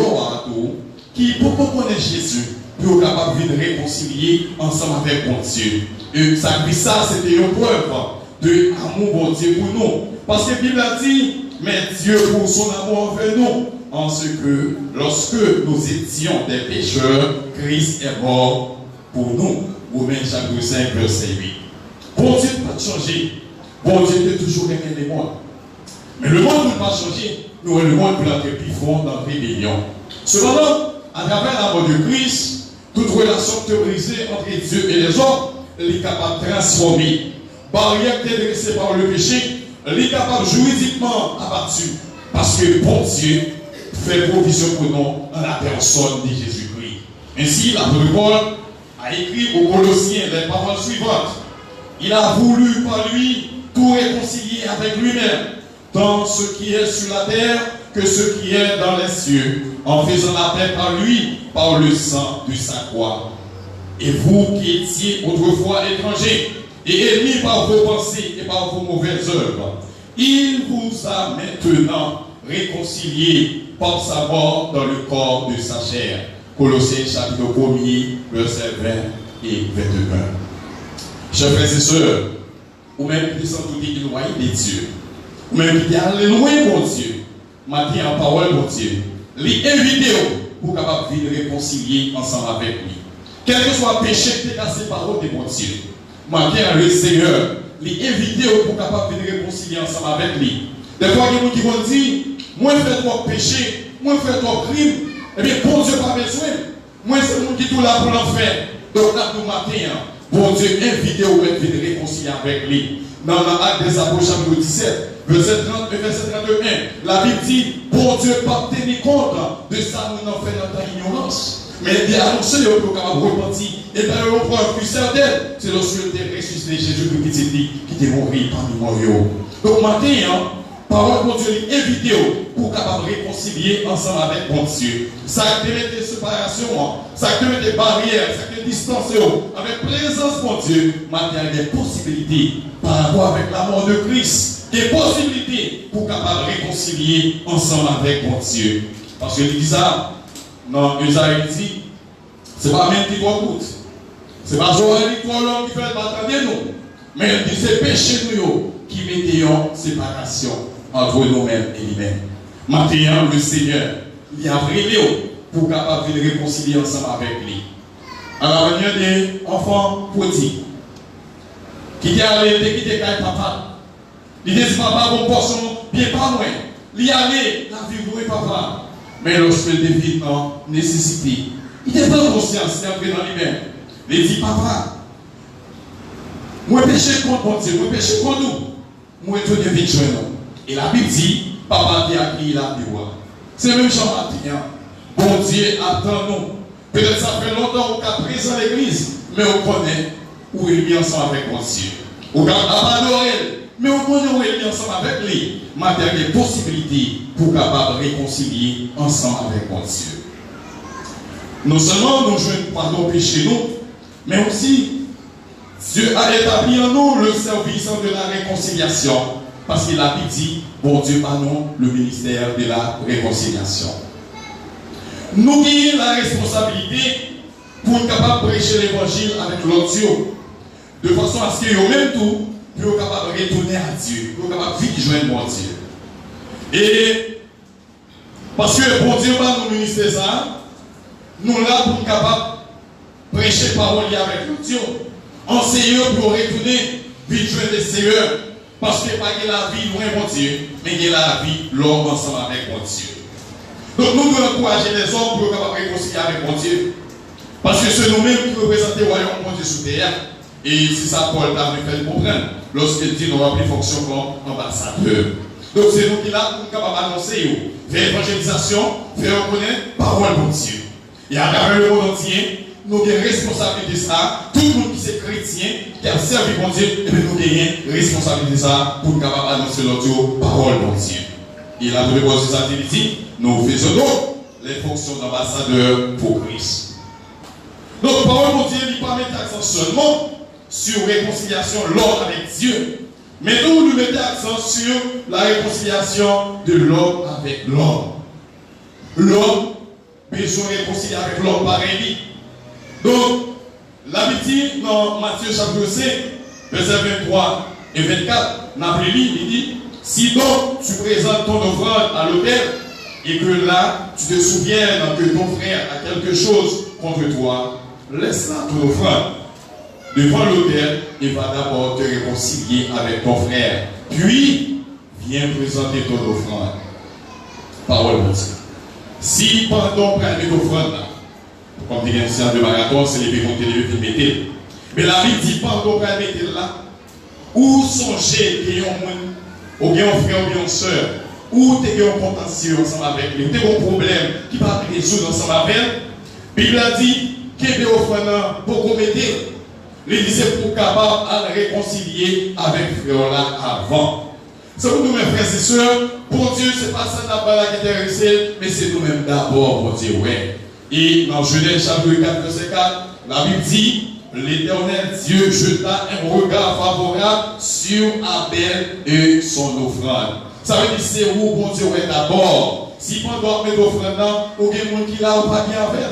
qui pour connaître Jésus, pour capable de réconcilier ensemble avec mon Dieu. Et ça, c'était une preuve de amour bon Dieu pour nous. Parce que la Bible a dit, mais Dieu pour son amour envers nous, en ce que lorsque nous étions des pécheurs, Christ est mort pour nous. Romains chapitre 5, verset 8. Bon Dieu n'a pas changé. Bon Dieu peut toujours aimer le monde. Mais le monde n'a pas changé. Nous, le monde peut être plus fort dans la rébellion. Cependant, à travers la mort de Christ, toute relation brisée entre Dieu et les hommes, elle est capable de transformer. Barrière dressée par le péché, elle est capable juridiquement abattue. Parce que bon Dieu fait provision pour nous dans la personne de Jésus-Christ. Ainsi, l'apôtre Paul a écrit aux Colossiens les paroles suivantes. Il a voulu par lui tout réconcilier avec lui-même, tant ce qui est sur la terre que ce qui est dans les cieux, en faisant la paix par lui, par le sang de sa croix. Et vous qui étiez autrefois étrangers et ennemis par vos pensées et par vos mauvaises œuvres, il vous a maintenant réconciliés par sa mort dans le corps de sa chair. Colossiens chapitre 1er, versets 20 et 21. Chers frères et sœurs, ou même qui sont tout éloignés de Dieu, ou même qui sont loin de Dieu, matin en parole de Dieu, les inviter pour capable de réconcilier ensemble avec lui. Quel que soit le péché qui est cassé par de mon Dieu, matin le Seigneur, les inviter pour capable de réconcilier ensemble avec lui. Des fois, il y a des gens qui vont dire, moi je fais trop péché, moi je fais trop crime, eh bien bon Dieu pas besoin. Moi c'est le monde qui est tout là pour l'enfer. Donc là, nous matin, bon Dieu invite ou de réconcilier avec lui. Dans l'acte des apôtres chapitre 17, verset 30 et verset 31, la Bible dit, bon Dieu pas tenir compte de ça nous en fait notre ignorance. Mais il a annoncé le peuple capable de repentir. Et bien le preuve plus certaine, c'est lorsque il était ressuscité Jésus-Christ qui était mort parmi morts. Donc matin, parole de Dieu est invité pour capable réconcilier ensemble avec bon Dieu. Ça crée des séparations, ça crée des barrières, ça crée des distances. Avec présence bon Dieu, maintenant il y a des possibilités par rapport avec la mort de Christ, des possibilités pour capable réconcilier ensemble avec bon Dieu. Parce que il dit ça, non, Isaïe dit, c'est pas même qui doit coûter. C'est pas Joël qui l'homme qui fait le bataille nous. Mais il dit c'est péché nous qui mettent en séparation entre nous-mêmes et lui-même. Maintenant, le Seigneur, il a révélé pour capable de réconcilier ensemble avec lui. À la manière des enfants petits, qui étaient allés, qui étaient avec papa. Il dit papa, bon portion, bien pas loin. Il y allait, la vie vous papa. Mais lorsque il devait en nécessité, il était pas conscience, il est entré dans lui-même. Il dit papa, moi péché contre mon Dieu, moi péché contre nous. Moi je devais jouer nous. Et la Bible dit, papa a accueilli la gloire. C'est même Jean Martin. Bon Dieu attend nous. Peut-être ça fait longtemps qu'on est présent à l'église, mais on connaît où il est mis ensemble avec mon Dieu. On a abandonné, mais on connaît où il est mis ensemble avec lui. Maintenant, il y a des possibilités pour capable réconcilier ensemble avec mon Dieu. Non seulement nous jouons pardon péché nous, mais aussi Dieu a établi en nous le service de la réconciliation. Parce qu'il a dit, bon Dieu, pardon, le ministère de la réconciliation. Nous avons la responsabilité pour être capable de prêcher l'évangile avec l'autre Dieu, de façon à ce que même tout, pour être capable de retourner à Dieu, pour être capable de vite joindre mon Dieu. Et parce que bon Dieu va nous ministère ça, nous là pour être capable de prêcher parole avec l'autre Dieu, enseigner pour retourner vite joindre le Seigneur. Parce que pas que la vie loin mon Dieu, mais que la vie l'homme ensemble avec mon Dieu. Donc nous devons encourager les hommes pour être capables de réconcilier avec mon Dieu. Parce que c'est nous-mêmes qui représentons le royaume de Dieu sur terre. Et c'est ça Paul a fait comprendre lorsqu'il dit nous avons pris fonction comme ambassadeur. Donc c'est nous qui là pour être capables d'annoncer, faire l'évangélisation, faire reconnaître la parole de Dieu. Et à travers le monde entier, nous avons responsabilité de ça. Tout le monde qui est chrétien, qui a servi mon Dieu, et nous avons responsabilité de ça pour être capable d'annoncer notre parole de Dieu. Et la première chose ça dit, nous faisons donc les fonctions d'ambassadeur pour Christ. Donc, parole de Dieu n'est pas mettre accent seulement sur réconciliation l'homme avec Dieu, mais nous mettons accent sur la réconciliation de l'homme avec l'homme. l'homme besoin de réconcilier avec l'homme pareil. Donc, la Bible dit dans Matthieu chapitre 5, verset 23 et 24, il dit, si donc tu présentes ton offrande à l'autel et que là tu te souviens que ton frère a quelque chose contre toi, laisse là ton offrande devant l'autel et va d'abord te réconcilier avec ton frère. Puis, viens présenter ton offrande. Parole de Dieu. Si pendant qu'on met l'offrande là, comme dit un de marathon, c'est les pécons télévisés. Mais la Bible dit pendant qu'on met là, ou songez qu'il y a un frère ou une soeur, ou tu as un contentieux ensemble avec lui, ou tu as un problème qui va résoudre ensemble avec elle. Bible a dit qu'il y a offrande pour qu'on mette, les disciples pour capable de réconcilier avec frère là avant. C'est pour nous, mes frères et sœurs, pour Dieu, ce n'est pas ça d'abord qui est intéressé, mais c'est nous-mêmes d'abord pour Dieu. Ouais. Et dans Genèse chapitre 4, verset 4, la Bible dit, l'Éternel Dieu jeta un regard favorable sur Abel et son offrande. Ça veut dire que c'est où bon Dieu est d'abord. Si pendant mes offrandes, il y a des gens qui l'ont pas bien avec,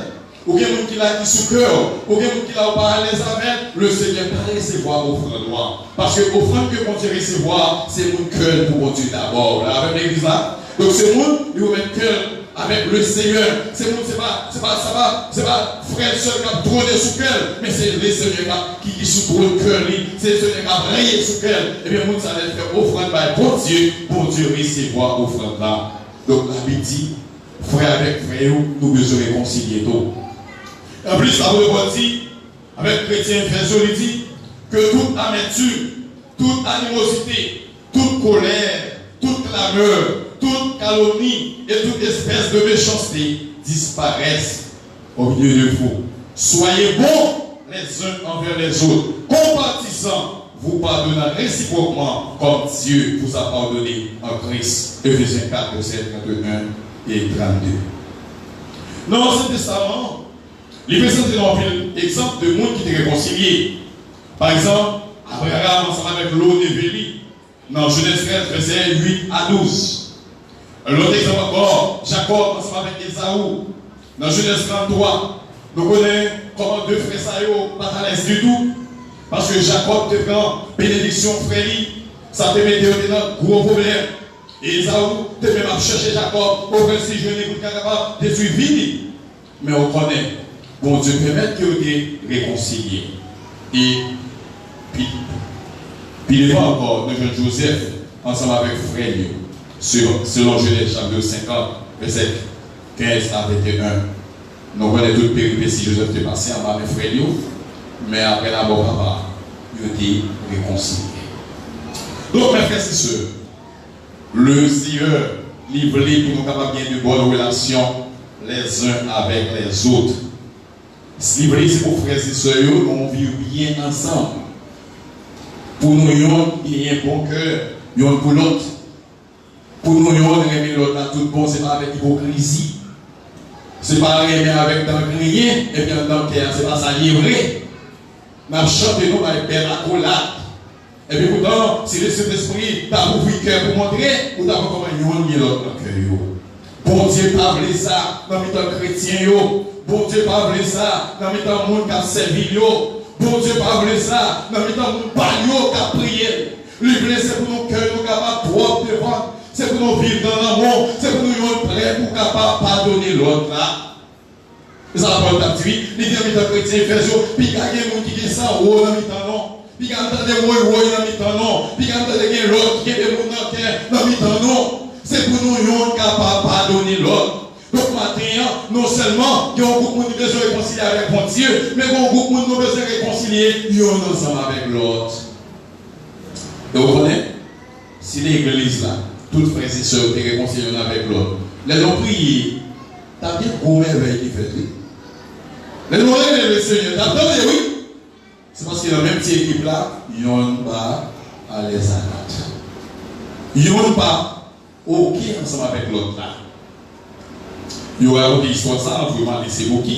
ou il y a des gens qui l'ont sous cœur, ou il y a des gens qui l'ont pas à l'aise avec, le Seigneur va recevoir l'offrande. Parce que l'offrande que bon Dieu recevoir, c'est mon cœur pour bon Dieu d'abord. Avec l'église là. Donc c'est moi, il va mettre cœur avec le Seigneur. C'est moi, c'est pas frère seul qui a trôné sous cœur, mais c'est le Seigneur qui sous le cœur. C'est le Seigneur qui a rayé sous cœur. Et bien, moi, ça va faire offrande par bon Dieu recevoir l'offrande là. Donc la Bible dit, frère avec frère, nous devons réconcilier tout. En plus, la Bible dit, avec chrétien Efésien, il dit que toute amertume, toute animosité, toute colère, toute clameur, toute calomnie et toute espèce de méchanceté disparaissent au milieu de vous. Soyez bons les uns envers les autres, compatissants, vous pardonnant réciproquement comme Dieu vous a pardonné en Christ. Ephésiens 4, verset 31 et 32. Dans l'Ancien Testament, les présents un exemple de monde qui est réconcilié. Par exemple, Abraham ensemble avec Lot et Véli, dans Genèse 13, verset 8 à 12. L'autre exemple encore, Jacob ensemble avec Esaü, dans Genèse 33. Nous connaissons comment deux frères Sayo pas à l'aise du tout. Parce que Jacob te prend bénédiction frère, ça te met dans un gros problème. Et Esaü te met à chercher Jacob, au principe, je n'ai pas capable de suivre vite. Mais on connaît. Bon Dieu permet que vous soyez réconciliés. Et puis il va encore de jeune Joseph ensemble avec frère selon Genèse chapitre 50, verset 15 à 21. Nous connaissons toutes les péripéties Joseph est passé en bas avec frère, mais après la mort papa, il a été réconcilié. Donc mes frères et sœurs, le Seigneur livré pour nous capables de bonnes relations les uns avec les autres. Livrer, c'est pour frères et sœurs, nous vivons bien ensemble. Pour nous, il y a un bon cœur, il y a un pour l'autre. Pour nous, il y a aimer l'autre là, tout bon, c'est pas avec hypocrisie. C'est pas aimer avec dans le rien, et bien dans le cœur, c'est pas ça livrer. Nous chantons avec belle accolade. Et puis pourtant, si le Saint-Esprit t'a ouvert le cœur pour montrer, ou t'as comment il y a l'autre dans le cœur. Bon Dieu, pas voulu ça dans le temps chrétien. Bon Dieu, pas voulu ça dans le temps monde qui a servi. Bon Dieu, pas voulu ça dans le temps monde qui a prié. L'Église, c'est pour nos cœurs, nous capables propres devant. C'est pour nous vivre dans l'amour. C'est pour nous être prêts pour capable pardonner l'autre là. Et ça va pas dire, les gens qui sont chrétiens, puis il y a des gens qui sont sans haut dans le temps non. Puis il y a des gens qui sont dans le temps non. Puis il y a des gens qui sont dans le temps non. C'est pour nous être capables de pardonner l'autre. Donc maintenant, non seulement il y a un groupe qui besoin de réconcilier avec mon Dieu, mais il y a un groupe qui besoin de réconcilier ensemble avec l'autre. Et vous connaissez, si l'église là, toutes frères et sœurs te réconcilient avec l'autre, les gens prient, t'as bien gros merveille qui fait. Les gens rêvent le Seigneur, t'as bien oui. C'est parce que dans la même petite équipe là, ils n'ont pas à les abattre. Ils n'ont pas OK ensemble avec l'autre là. Il y aura une histoire ça, vraiment laissé beaucoup.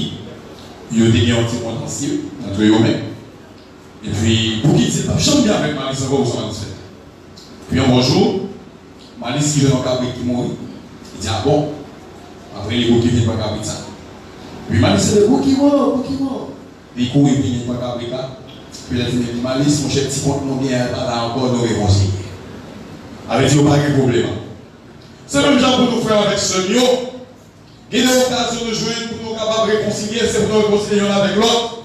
Il y a des un petit contentieux entre eux-mêmes. Et puis, pour qui dit, je chante bien avec Marie, ça va vous satisfaire. Puis un bonjour, Marie, si je n'ai pas qui mourit, il dit, ah bon, Après, les boucs qui viennent pas avec ça. Puis, Malice, c'est le bouc qui mort. Puis, il court et puis il vient pas avec ça. Puis, il a dit, Malice, mon chef, si compte nous bien, là encore, nous réconcilier. Avec dit, pas de problème. C'est même genre pour nous faire avec ce mieux. Il y a l'occasion de jouer pour nous capables de réconcilier, c'est pour nous réconcilier l'un avec l'autre.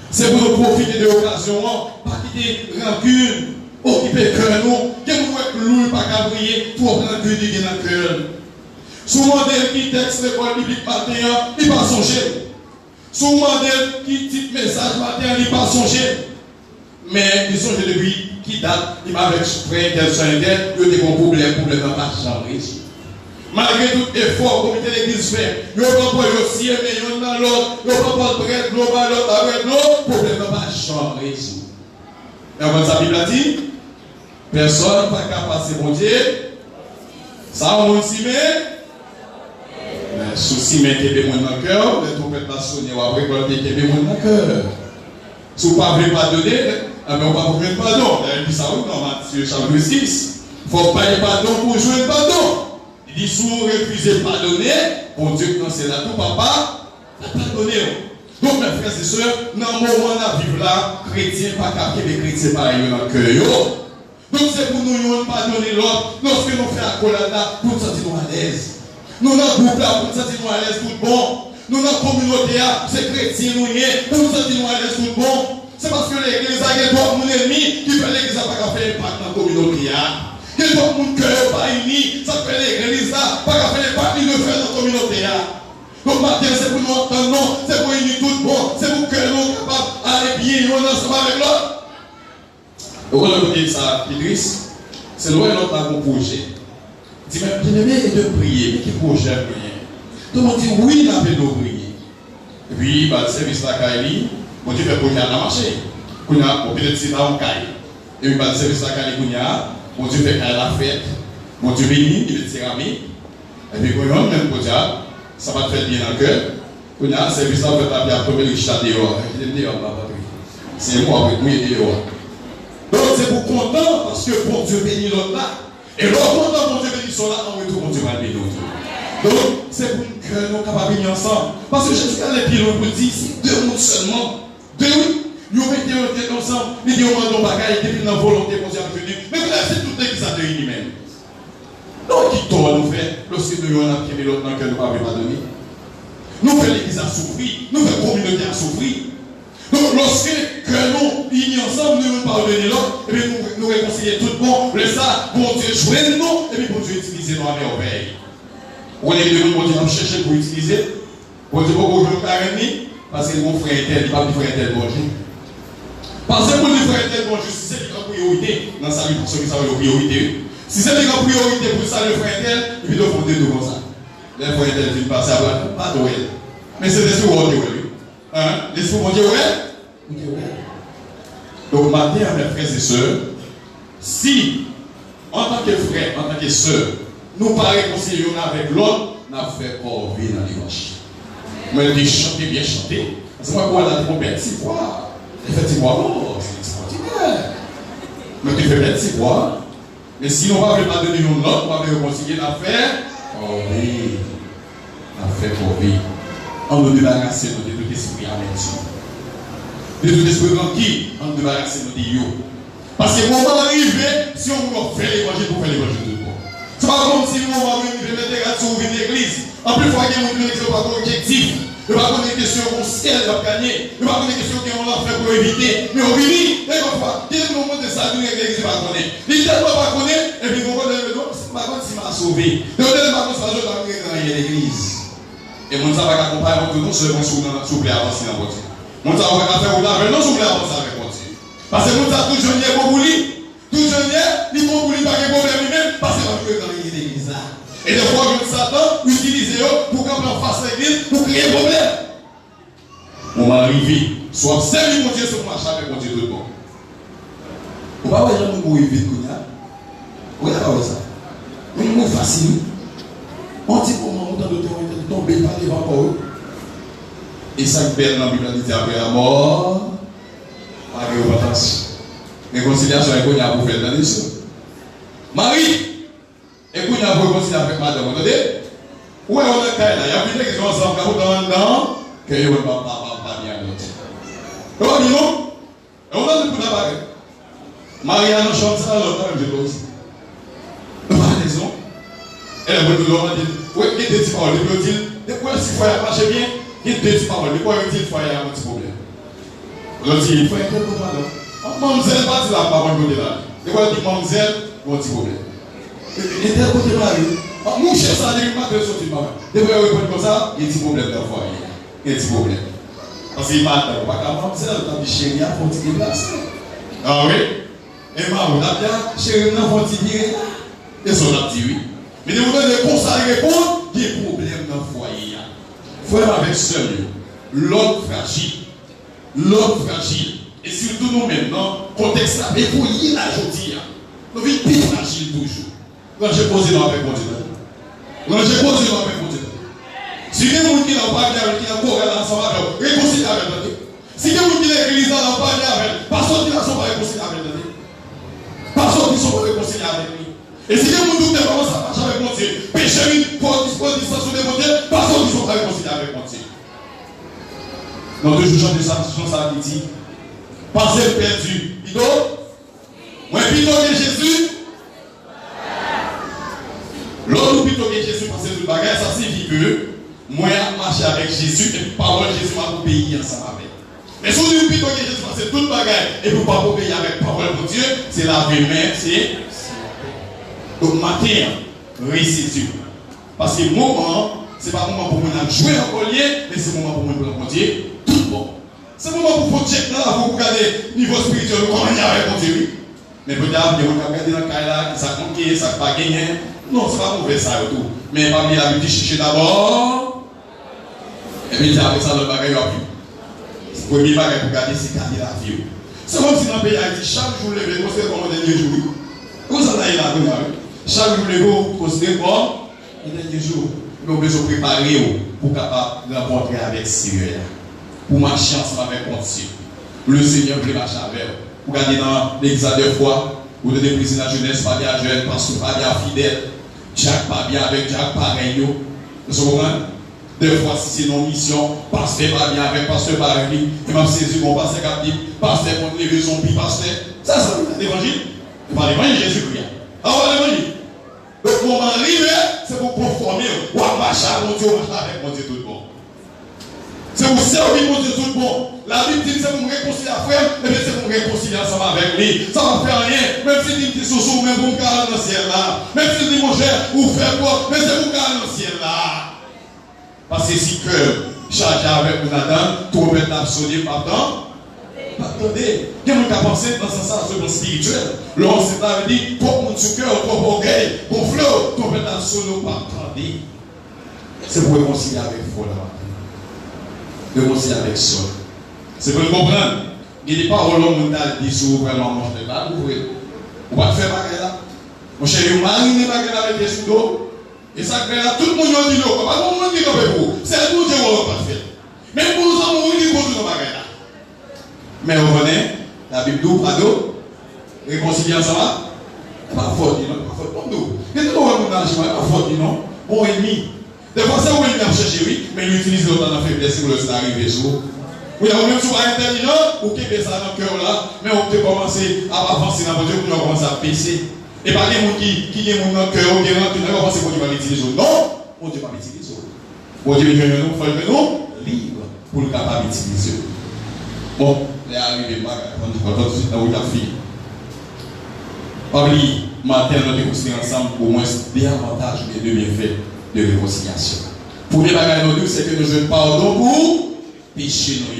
C'est pour nous profiter de l'occasion, pas quitter rancune, occuper cœur nous, que nous voyons que l'ouïe pas qu'à briller, pour rancune qui est dans le cœur. Sous modèle qui texte l'école biblique matin, il pas songer. Sous modèle qui type message matin, il pas songer. Mais ils sont depuis qui date, il m'a avec frère, tel soin tel, il y a des problèmes dans pas chambre. Malgré tout effort, le comité de l'église fait, il n'y a pas de aussi, mais il y en a l'autre, il n'y a pas de prêtre, global, l'autre avec l'autre, le problème n'a pas changé. Et comme sa Bible a dit, personne n'a pas passer mon Dieu. Ça, on s'y met. Mais souci, mais qu'il y ait dans le cœur, les trompettes pas sonner, ou après, qu'il y ait dans le cœur. Si vous ne pouvez pas donner, mais on ne va pas vous mettre pardon. Il dit ça, oui, dans Matthieu chapitre 6. Il ne faut pas y pardon pour jouer le pardon. Il dit, si vous refusez de pardonner, bon Dieu, quand c'est là, tout papa, n'a pas pardonné. Donc, mes frères et sœurs, dans le moment où on vivre là, chrétien, pas capté, mais chrétien, pareil, dans le cœur. Donc, c'est pour nous pardonner l'autre, lorsque nous faisons la colère là, pour nous sentir à l'aise. Nous, dans le groupe là, pour nous sentir à l'aise, tout bon. Nous, dans la communauté là, c'est chrétien, nous y est, pour nous sentir à l'aise, tout bon. C'est parce que l'église a gagné mon ennemi qui fait l'église n'a pas fait impact dans la communauté là. Que tout le monde cœur pas uni, ça fait l'église là, pas faire impact, il le fait dans la communauté là. Donc matin, c'est pour nous entendre, non, c'est pour unir tout bon, c'est pour que nous sommes capables d'aller bien, on ensemble avec l'autre. Donc on a dit ça, Idriss, c'est loin l'autre à mon projet. Il dit, mais bien aimé de prier, mais quel projet prier? Tout le monde dit, oui, on a fait de prier. Et puis, le service de la Kaili, on dit, fait projet à la marché. On a peut-être c'est dans le Kaili. Et puis, le service de la Kaili, on dit, fait la fête. On dit, béni, il est céramique. Et puis, quand on a même projet, ça va te faire bien dans le cœur. On a un service là, on va faire après le chat dehors. C'est moi, oui, dehors. Donc c'est pour content parce que bon Dieu bénit l'autre là. Et l'autre content, bon Dieu bénit son là, en retour, bon Dieu va bénir l'autre. Donc c'est pour que nous capables de bénir ensemble. Parce que Jésus a les pieds, on vous dit, c'est deux mondes seulement. Deux, oui. Nous mettons en tête ensemble, nous disons, on va bagaille, depuis la volonté, bon Dieu a venu. Mais vous c'est tout l'église à deux même. Donc qui tort nous fait, lorsque nous avons appris l'autre dans que nous ne pouvons pas donner. Nous faisons l'église à souffrir, nous faisons la communauté à souffrir. Donc, lorsque nous unis ensemble, nous pardonnons l'autre, et puis nous réconcilions tout le monde, le ça, bon Dieu jouer nous, et puis bon Dieu utiliser nous à merveille. On est de nous, bon Dieu, nous chercher pour utiliser. Bon Dieu, pour que nous ennemi, parce que mon frère est tel, il va frère tel bon Dieu. Parce que pour le frère tel bon Dieu, si c'est la priorité, dans sa vie, pour ceux qui savent la priorité. Si c'est la priorité pour ça, le frère tel, il faut fonder tout comme ça. Le frère tel, il passe à la pas de elle. Mais c'est l'esprit où on dit, hein? L'esprit mon Dieu, ouais? Donc, maintenant, mes frères et sœurs, si, en tant que frère, en tant que sœur, nous pas réconcilions avec l'autre, nous fait pas vie dans l'évangile. Mais je dis chanter, bien chanter. C'est moi quoi la trompette, c'est quoi? Effectivement, non, c'est extraordinaire. Mais tu fais mettre, c'est quoi? Mais si on ne va pas donner une autre, on va réconcilier l'affaire. Oh oui, l'affaire pour vie. On nous débarrasse de tout esprit amertume. De tout esprit tranquille, on nous débarrasse de nous. Parce que le moment arrivé, si on veut faire l'évangile pour faire l'évangile tout le monde. C'est pas comme si le moment arrivé, mettre les gars sur une église. En plus, il faut qu'il y ait une église pas objectif. Il n'y a pas de question qu'on ciel va gagner. Il n'y a pas de question qu'on va faire pour éviter. Mais on vit, et qu'on va. Quel est le moment de ça, nous, l'église va connaître. Il ne pas connaître, et puis on va dire, par contre, il m'a sauvé. Donc, par contre, ça, je dois gagner l'église. Et mon ça va accompagner non seulement souple avancer dans votre vie. Mon ça va faire au-delà, non souple avancer avec votre vie. Parce que mon ça, tout jeune est bon pour lui. Tout jeune est, il faut pour lui, pas de problème lui-même, parce que va jouer dans l'église là. Et des fois, Satan utilise pour qu'on en fasse l'église pour créer un problème. On va arriver, soit servi mon Dieu, soit marcher avec mon Dieu tout le monde. On va voir les gens mourir vite, vous regardez pas ça. Mais c'est facile. On dit comment on doit tomber par les vapeurs. Et ça belle dans la Bible dit après la mort, pas de repentance. Réconciliation avec Konya pour faire dans les Marie, et Konya pour réconcilier avec madame, vous entendez? Ouais, on est là. Il y a plus de gens ensemble, quand on est dedans, que vous ne pas bien l'autre. Comment dit non? On a le coup d'abord. Marianne chante ça, l'autre, je dois aussi. Pas raison. Elle a beaucoup de gens qui disent, oui, il y a des petits paroles, il dit, depuis si le foyer marche bien, il y a des petits paroles, depuis il dit le foyer a un petit problème. On dit, il faut être content. Mademoiselle, pas de la parole côté là. Et voilà, dit mademoiselle, un petit problème. Et tel côté là, mon chef, ça dit que je suis sorti. Depuis il répond comme ça, il y a un petit problème dans le foyer. Il y a un petit problème. Parce qu'il m'a dit, pas qu'à mademoiselle, t'as dit chérie, il faut un petit déplacer. Ah oui? Et ma, on a bien, chérie, on a un petit déplacer. Et ça, on a dit oui. Mais vous donnez comme ça répondre, il y a un problème dans le foyer. Frère avec seul, l'autre fragile. L'autre fragile. Et surtout nous maintenant, contexte là, mais pour y la journée, nous vivons plus fragile toujours. Quand j'ai posé dans la continent. Quand j'ai posé dans la continent. Si les gens qui n'ont pas bien, qui n'ont pas ensemble avec eux, réconcilier avec eux. Si les gens qui l'église n'ont pas bien avec eux, personne qui ne sont pas réconciliés avec eux. Personne qui ne sont pas réconciliés avec lui. Et si les gens qui ne commencent à marcher avec mon Dieu, péché, pour dispensation de mon Dieu, personne qui ne sont pas réconciliés avec mon Dieu. Donc, toujours chanter ça, ça qui dit, pensez perdu. Plutôt, moi plutôt que Jésus. L'autre plutôt que Jésus, pensez tout le bagage, ça signifie que moi marcher avec Jésus et parole Jésus m'a pour payer ensemble avec. Mais si vous dites plutôt que Jésus, pensez tout le bagage et pour pas pour payer avec parole de Dieu, c'est la vraie main, c'est. Donc, matin, récession. Parce que moment, ce n'est pas un moment pour moi jouer en collier, mais c'est un moment pour moi pour Dieu. Tout bon. C'est un moment pour check là, pour regarder le niveau spirituel, comment il y a avec mon Dieu. Mais peut-être, il y a regarder dans le cas là, qui ça manqué, ça n'a pas gagné. Non, ce n'est pas mauvais ça et tout. Mais pas bien l'habitude de chercher d'abord. Et puis après ça, le bagage a vu. Le premier bagage pour regarder, c'est garder la vie. C'est comme si dans le pays Haïti, chaque jour, le vélo, c'est comme le dernier jour. Vous en avez là, chaque jour, le vélo, considérez comme le dernier jour. Nous avons besoin de préparer pour capable de rencontrer avec Seigneur. Pour marcher ensemble avec mon Dieu. Le Seigneur veut marcher avec vous. Vous regardez dans l'église des fois, vous donnez plaisir à la jeunesse, pas bien jeune, parce que pas bien fidèle. Jack pas bien avec Jack pareil. Vous comprenez? Des fois, si c'est nos missions, pasteur pas bien avec pasteur pareil. Et même saisi mon pasteur captif, pasteur contre les zombies, pasteur. Ça, c'est l'évangile. C'est pas l'évangile Jésus-Christ. Ah ouais, l'évangile. Donc, mon mari, c'est pour conformer. Ou à marcher avec mon Dieu, marcher avec mon Dieu tout le monde. C'est pour servir mon Dieu tout le monde. La Bible dit que c'est pour me réconcilier à frère, et bien c'est pour me réconcilier ensemble avec lui. Ça ne va faire rien. Même si il dit sous même pour me garder dans le ciel là. Même si il dit mon cher, ou faire quoi, mais c'est pour me garder dans le ciel là. Parce que si cœur chargé avec mon Adam, tout peut être absolu, pardon. Attendez, quelqu'un qui a pensé dans ce sens spirituel. L'homme s'est dit, trop mon cœur, trop orgueil, mon flot, tout peut être absolu, attendez. C'est pour réconcilier avec vous là. Réconcilier avec soi. C'est pour comprendre. Il n'est pas au long mondial dit si vous vraiment mangez de mal, vous pouvez faire bagarre là. Mon cher, vous marinez bagarre avec des sous d'eau. Et ça crée là, tout le monde dit non. Pas tout le monde dit non pour vous. C'est tout Dieu qui va pas faire. Même pour nous, on dit qu'on dit non bagarre là. Mais vous venez, la Bible d'où, pardon, réconcilier ensemble. Pas faute, non, pas faute pour nous. Qu'est-ce que nous avons dans le chemin? Pas faute, non. Bon ennemi. Des fois, c'est où il vient chercher, oui, mais il utilise le temps de faiblesse pour le arriver sur. Oui, on même souvent intelligent, ou qui fait ça dans le cœur là, mais on peut commencer à avancer dans le Dieu pour commencer à baisser. Et pas des gens qui ont dans le cœur, ou qui ont commencé pour Dieu l'utiliser. Non, on ne peut pas l'utiliser. Bon Dieu, il faut que nous libre pour le capable d'utiliser. Bon, il est arrivé, on dit tout de suite dans la fille. Oubliez, matin, nous avons considéré ensemble au moins des avantages et des bienfaits de réconciliation. Pour les bagages de nous, c'est que nous jouons pardon pour péché nous.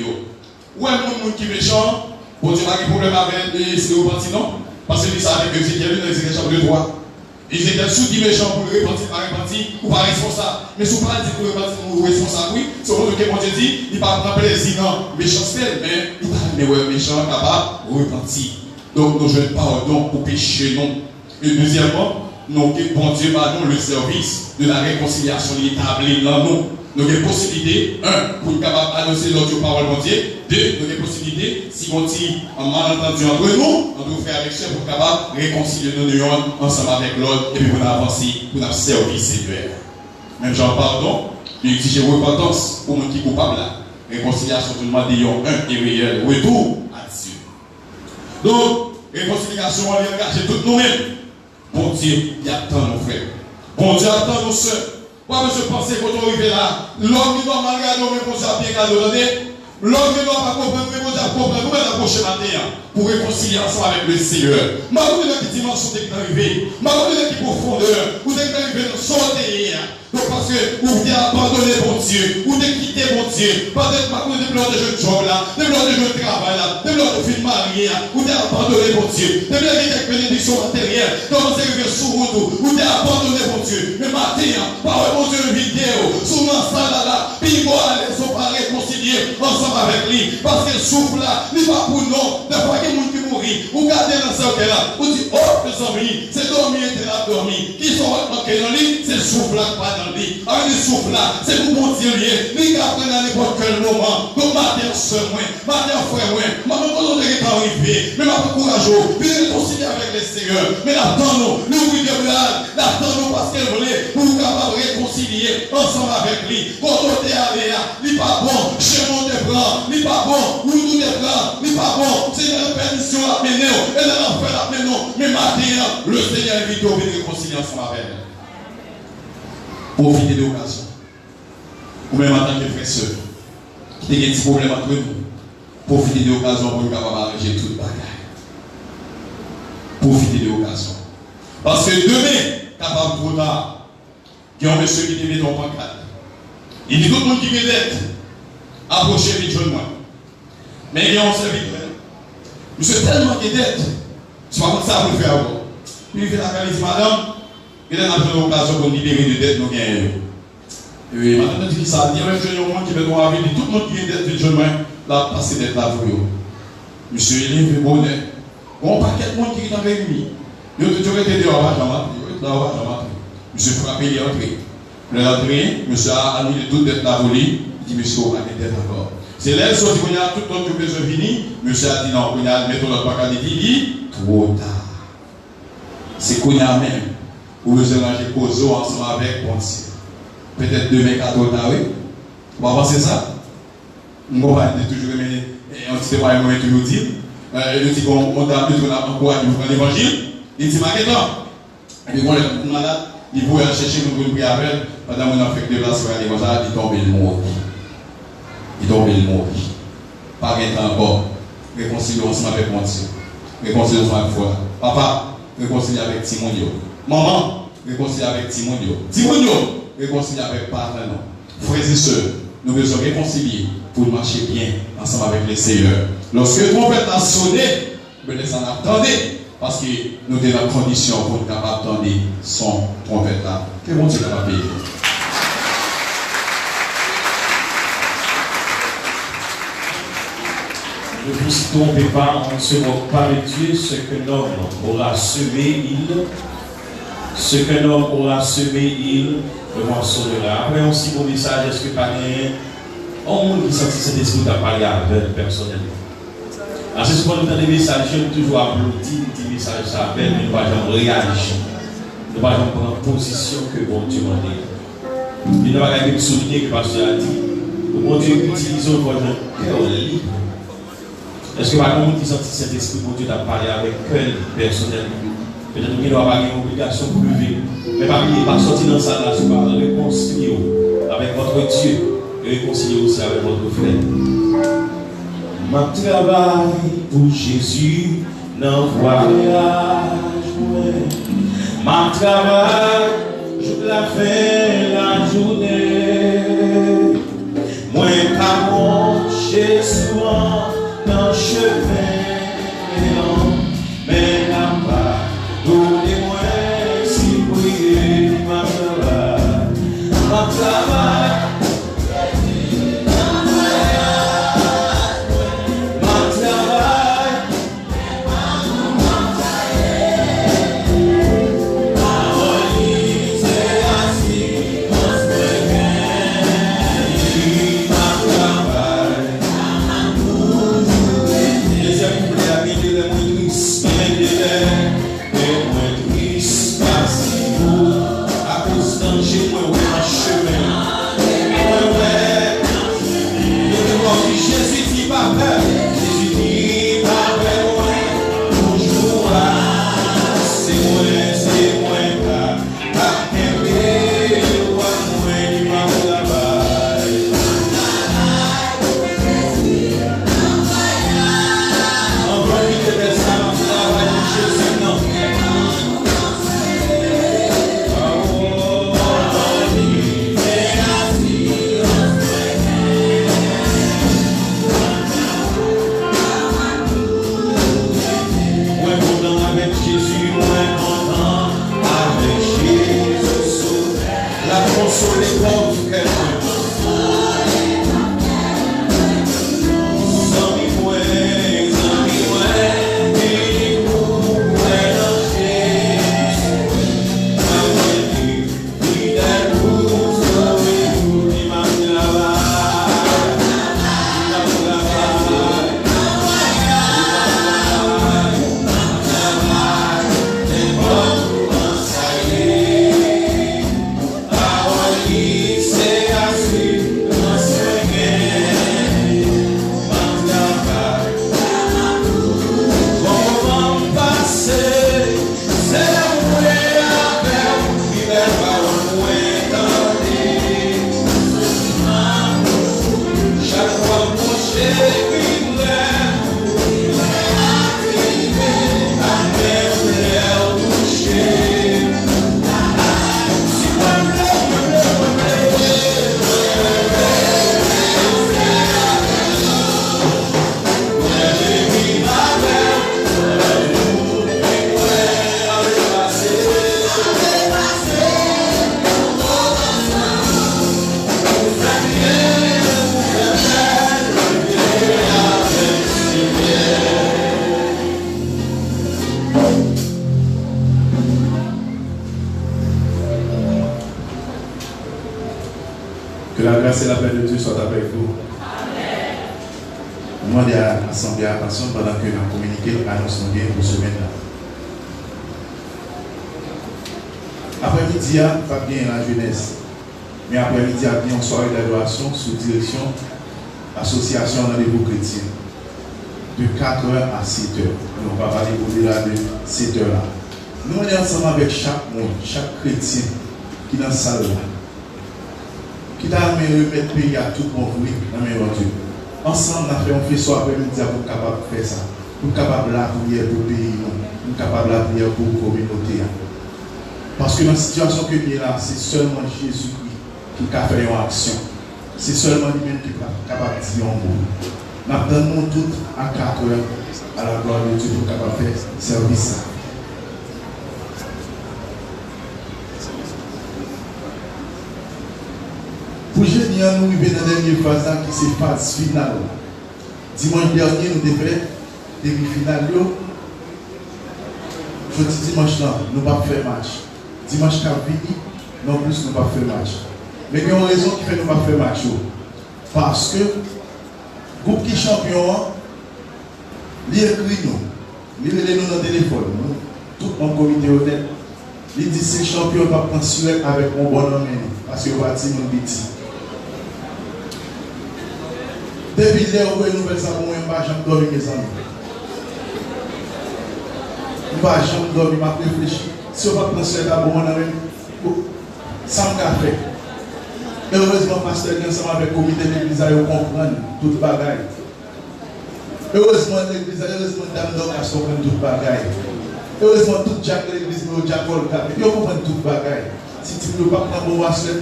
Ou un monde qui est méchant, pour Dieu pas de problème avec les repentis, non? Parce que ça avec Ézéchiel, dans Ézéchiel chapitre 3. Ézéchiel sous dit méchant pour le repentir, pas repentir, ou pas responsable. Mais si vous parlez pour le repentir, ou responsable, oui, c'est ce que mon Dieu dit, il ne parle pas plaisir, non, méchanceté, mais il parle de méchant capable de repentir. Donc nous jouons pardon pour péché non. Et deuxièmement, nous avons bon Dieu pardon le service de la réconciliation établie dans nous. Nous avons des possibilités, un, pour être capable d'annoncer notre parole de Dieu, deux, nous avons des possibilités, si on dit un malentendu entre nous, on doit faire avec ça pour être capable de réconcilier nos unions ensemble avec l'autre et puis pour avancer, pour servir Seigneur. Même Jean pardon, il exige repentance pour moi qui est coupable là. Réconciliation, tout le monde dit un et réel. Retour à Dieu. Donc, réconciliation, on est engagé toutes nous-mêmes. Bon Dieu, il attend nos frères. Bon Dieu attend nos soeurs. Moi, je pensais quand on arrive là, l'homme qui doit mal regarder, mais bon Dieu a bien regardé. L'homme qui ne doit pas comprendre, mais bon Dieu a compris. Nous allons approcher matin pour réconcilier ensemble avec le Seigneur. Je ne sais pas quelle dimension vous êtes arrivé. Je ne sais pas quelle profondeur vous êtes arrivé dans son terrain. Donc parce que vous avez abandonné mon Dieu, vous avez quitté mon Dieu, peut-être pas que des blancs de jeunes job là, des blancs de jeunes travail là, des blancs de filles mariées là, vous avez abandonné mon Dieu, des blancs de quelques bénédictions matérielles, commencez à vivre sous vous, vous avez abandonné mon Dieu. Mais matin, par mon Dieu, vidéo, sous ma salle là, puis moi, ils sont pas réconciliés ensemble avec lui, parce que le souffle là, il n'est pas pour nous, des fois qu'il y a des gens qui mourent, vous gardez dans ce là, vous dites, oh, mes amis, c'est dormir, c'est là dormir, qui sont rentrés dans le lit, c'est le souffle là, pas dans le lit. Avec le souffle là, c'est pour mon Dieu lié. Ni qu'après à n'importe quel moment. Donc, matin, soeur, matin, frère, maman, quand on est arrivé, mais ma courageux, puis réconcilier avec les seigneurs. Mais l'attendons, nous, oui, de blague, l'attendons parce qu'elle voulait, pour nous capables de réconcilier ensemble avec lui. Quand on est allé là, il n'est pas bon, chez mon débranc, il n'est pas bon, nous nous débranc, il n'est pas bon, c'est une perdition à mener, et dans l'enfer à mener, mais matin, le Seigneur invite à réconcilier ensemble avec elle. Profitez de l'occasion. Ou même en tant que frère soeur, qui a des petits problèmes entre nous, profitez de l'occasion pour nous arranger toute bagaille. Profitez de l'occasion. Parce que demain, capable trop tard, il y a un monsieur qui devait tomber en cadre. Il dit tout le monde qui veut d'être, approchez vite, jeune moi. Mais il y a un serviteur. Monsieur tellement qui d'être, c'est pas comme ça pour le faire encore. Puis il fait la qualité, madame. Il a une occasion pour libérer de dette, nous gagnons. Et maintenant, il dit ça, il y a même jeune monde qui veut nous avoir, tout le monde qui est dette, jeune homme, là, passer d'être là pour eux. Monsieur, il est bonheur. Bon, paquet de monde qui est en réuni. Il a toujours été dehors, monsieur frappé, il est entré. Il est entré, monsieur a annulé toute dette là pour lui. Il dit, monsieur, on a des dettes encore. C'est là, il sorti, il y a tout le monde qui besoin fini. Monsieur a dit, non, il y a, mettons notre paquet, il dit, trop tard. C'est qu'on a même. Ou nous allons causer ensemble avec mon Dieu. Peut-être demain, 14 avril. On va penser ça. On va toujours aimer. On ne sait pas toujours dire. Il dit qu'on a plus qu'on a encouragé pour prendre l'évangile. Il dit, Maquetan. Et puis, on est malade. Il faut aller chercher nous pour prier avec. Pendant qu'on a fait de place pour aller comme ça, il tombe le mort. Il tombe le mort. Pas de temps encore. Réconcilier ensemble avec mon Dieu. Réconcilier ensemble avec foi. Papa, réconcilier avec Timonio. Maman, réconcilier avec Timonio. Timonio, réconcilier avec Papa. Frères et sœurs, nous devons réconcilier pour marcher bien ensemble avec les Seigneurs. Lorsque le trompette a sonné, nous les en attendez, parce que nous sommes dans la condition pour être capables d'entendre son trompette là. Que bon Dieu va payer. Ne vous trompez pas, on ne se moque pas de Dieu, ce qu'un homme aura semé, ce qu'un homme aura semé, il le moissonnera. Après, on s'y bon message, est-ce que pas rien? On monde qui sentit cet esprit à parler avec personnellement. Alors, c'est souvent nous dans des messages, j'aime toujours applaudir, des messages, ça appelle, mais nous ne pouvons jamais réagir. Nous ne pouvons jamais prendre position que bon Dieu m'a dit. Il ne va pas souligner que le pasteur a dit, bon Dieu utilise votre cœur libre. Est-ce que par contre, qui sentit cet esprit, bon Dieu t'a parlé avec cœur personnel? Peut-être qu'il doit avoir une obligation pour lever. Mais pas sortir dans ça, là, c'est pas réconcilier avec votre Dieu et réconcilier aussi avec votre frère. Ma travail pour Jésus, dans voyage, ma travail, je la fais la journée. Moi, qu'à manger souvent dans le chemin, mais n'a pas, donnez-moi si prier ma travail, ma travail. la grâce et la paix de Dieu soient avec vous. Je demande à l'Assemblée à attention pendant que nous communiquons l'annonce bien pour ce semaine-là. Après-midi, pas bien la jeunesse. Mais après-midi, il y a bien une soirée d'adoration sous direction Association Rendez-vous Chrétien. De 4h à 7h. On va parler au-delà de 7h là. Nous on est ensemble avec chaque monde, chaque chrétien qui est dans la salle là. Qui t'a amené remettre le pays à tout bon bruit dans mes Dieu. Ensemble, on a fait un soir après-midi pour être capable de faire ça. Pour être capable de prier pour le pays, pour être capable de prier pour la communauté. Parce que dans la situation que nous sommes là, c'est seulement Jésus-Christ qui a fait une action. C'est seulement lui-même qui est capable de dire un mot. Nous attendons tous à 4 heures à la gloire de Dieu pour être capable de faire service. Pour jeudi, nous arrivons dans la dernière phase qui est la phase finale. Dimanche dernier, nous avons fait demi-finale. Jeudi, dimanche, nous n'avons pas fait match. Dimanche, non plus, nous n'avons pas fait match. Mais il y a une raison qui fait que nous n'avons pas fait match. Parce que le groupe qui est champion, il écrit nous. Il écrit nous dans le téléphone. Tout mon comité honnête. Il dit que c'est champion pas pensionner avec mon bonhomme. Parce que va dire mon petit. Depuis là, vous voyez, nous faisons ça pour moi, je ne vais pas dormir, mes amis. Je ne vais pas dormir, je vais réfléchir. Si on va prendre ça d'abord, ça me fait. Heureusement, pasteur, ensemble avec le comité de l'église, ils comprennent tout le bagaille. Heureusement, l'église, heureusement, dame d'homme, ils comprennent tout le bagaille. Heureusement, tout Jack de l'église, mais Jack Paul, ils comprennent tout le bagaille. Si tu ne veux pas prendre un bon mensuel,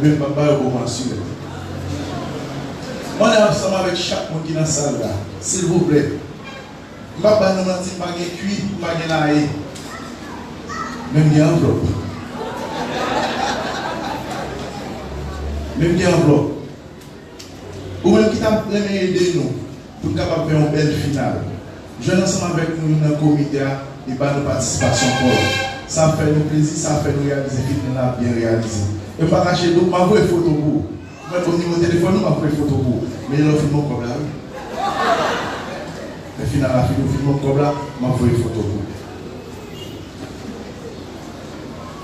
ils ne vont pas prendre un bon mensuel. On est ensemble avec chaque monde qui est dans la salle là. S'il vous plaît. Je ne vais pas nous mentir, je ne vais pas cuit, je ne vais pas naïf. Même il y a enveloppe. Même il y a enveloppe. Ou même qui t'a aidé nous pour être capable de faire une belle finale. Je suis ensemble avec nous dans le comité et par nos participations. Ça fait nous plaisir, ça fait nous réaliser que nous avons bien réalisé. Et pas cacher, donc, je vais photo pour vous. Au niveau téléphone, nous avons fait photo pour vous. Mais il a filmé comme là. Mais finalement, il a filmé comme là, je vais fait photo pour vous.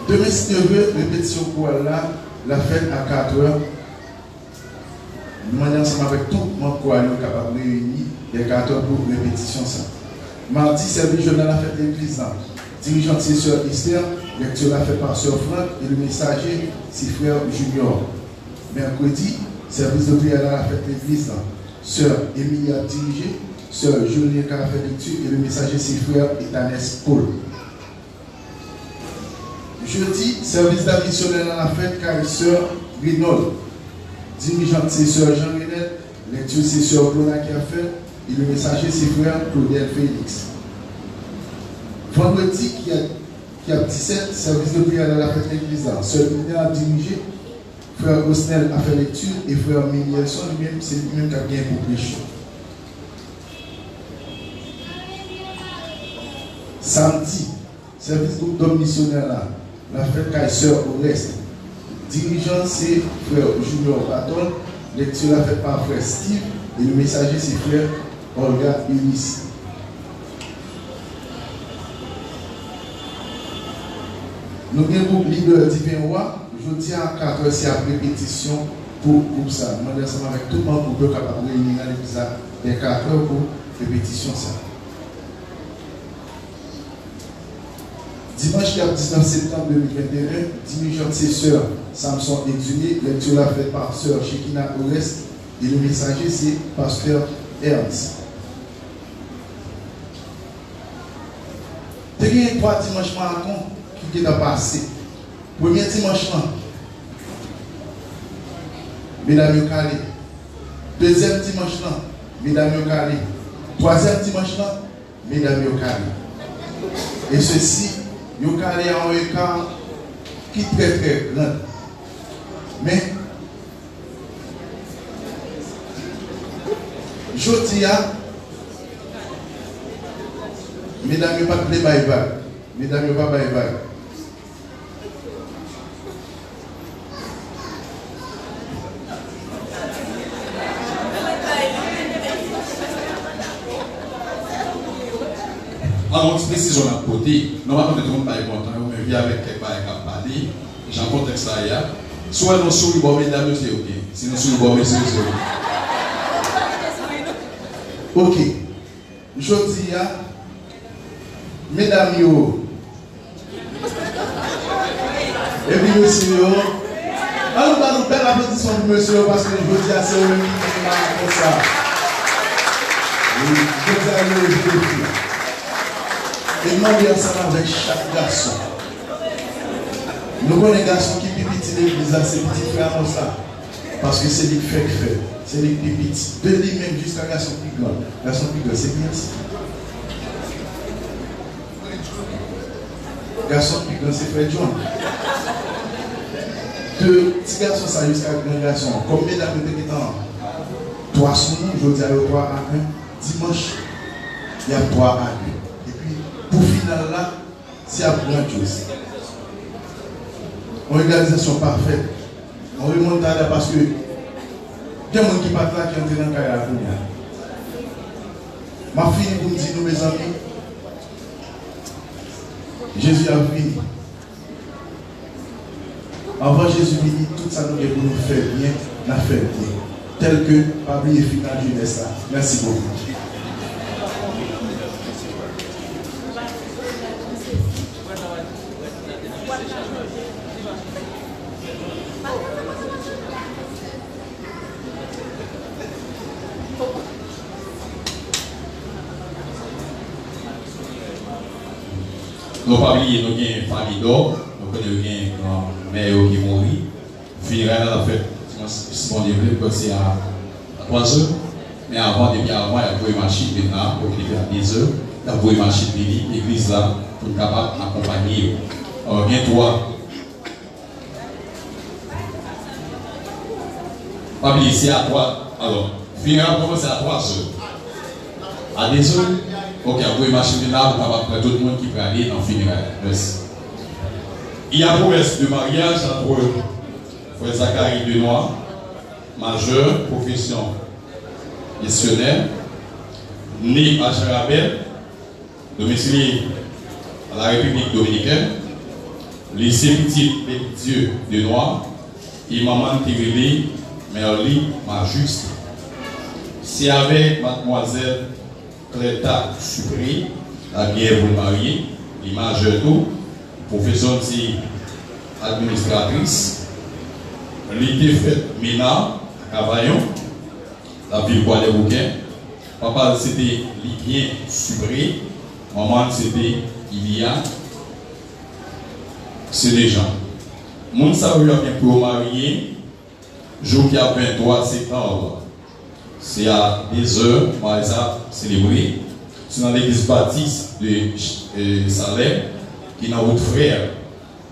Demain, si tu veux, répétition pour là, la fête à 4 heures. Nous allons ensemble avec tout le monde pour aller capable de réunir les 4 heures pour répétition. Mardi, service journal la fête de l'église. Dirigeante, c'est Sœur Esther. Lecture la fête par Sœur Franck et le messager, c'est Frère Junior. Mercredi, service de prière à la fête de l'église. Sœur Emilia dirigé, Sœur Julien qui a fait lecture et le messager, c'est Frère Etanès Paul. Jeudi, service d'additionnel à la fête car Sœur Grinold. Dirigeante, c'est Sœur Jean Renet. Lecture, c'est Sœur Claude qui a fait. Et le messager, c'est Frère Claudel Félix. Vendredi, qui a 17, service de prière à la fête de l'église. Sœur Grinold a dirigé. Frère Gosnel a fait lecture. Et Frère Minielson, lui-même, c'est lui-même qui a bien pour prêcher. Samedi, service groupe d'hommes missionnaires là. La fête car Sœur Oreste. Dirigeant, c'est Frère Junior Baton. Lecture la fête par Frère Steve. Et le messager, c'est Frère Olga Ulysse. Nous avons un leader divin roi. Je dis à 4 heures, c'est à répétition pour ça. Nous sommes ensemble avec tout le monde pour capable de réunir l'épisode des 4 heures pour répétition. Ça. Dimanche 19 septembre 2021, dirigeante ses sœurs Samson Exumé, lecture la faite par sœur Shekina Orest et le messager c'est pasteur Ernst. Il y a 3 dimanches marathon qui est passé. Premier dimanche, mesdames et calé. Deuxième dimanche, mesdames et calé. Troisième dimanche, mesdames et calé. Et ceci, vous calé en un écart qui est très très grand. Mais, je dis à mesdames et pas de bye-bye. Mesdames et pas bye-bye. prendre une petite précision à côté. Normalement, tout le monde n'est pas content, mais vient avec quelqu'un qui a parlé. J'en contexte ça hier. Soit nous sommes bon, mesdames, c'est OK. Si nous sommes bon, messieurs, c'est OK. Ok. Je dis, mesdames, yo. Et puis, monsieur, allons pas nous faire l'applaudissement pour monsieur parce que je veux dire, c'est eux qui marquent comme ça. Oui, je veux dire, et demander ensemble avec chaque garçon. Nous avons des garçons qui pipitent l'église, c'est petit frère comme ça. Parce que c'est des faits fait. C'est des pipites. De lui-même jusqu'à garçon plus grand. Garçon plus grand, c'est bien ça. Garçon plus grand, c'est frère John. De petits garçons ça jusqu'à grand garçon. Combien d'années de temps? 3 semaines, je dis à 3 à 1. Dimanche, il y a 3 à 1. Et puis, pour final là, c'est à grand chose. Une organisation parfaite. On remonte à là parce que il y a des gens qui partent là qui ont été dans le carrière. Ma fille, vous me dites, nous, mes amis, Jésus a venu. Avant Jésus venu, tout ça nous est pour nous faire bien, nous faire bien. Tel que Pablo et final jeunesse. Merci beaucoup. Nous pas oublier, nous avons une famille d'or, nous connaissons une grand-mère qui est morte. Funérailles à la fête, si on développe, c'est à 3 heures. Mais avant, depuis avant, il y a une machine maintenant, pour qu'il y a 10 heures. Il y a une machine de l'église là, pour être capable d'accompagner. Alors, bien toi. Pas oublier, c'est à 3. Alors, funérailles commence à 3 heures. À 10 heures. Ok, vous pouvez marcher là, vous pouvez prendre tout le monde qui peut aller dans le funérail. Merci. Il y a promesse de mariage entre Frère Zacharie Benoît, majeur, profession missionnaire, né à Charabel, domicilié à la République dominicaine, lycée Petit Dieu Benoît, et maman Thérélie Merly Majuste. C'est avec mademoiselle Cléta Supré, la bière pour le marier, l'image de tout, professeure administratrice, l'idée faite Mina, Cavaillon, la ville Bois des Bouquets, papa c'était Libien Supré, maman c'était Ilia, c'est des gens. Mon salut a bien pour marier, jour qui a 23 septembre. C'est à 10 heures, Marisa célébré. C'est dans l'église baptiste de Salem, qui est dans votre frère.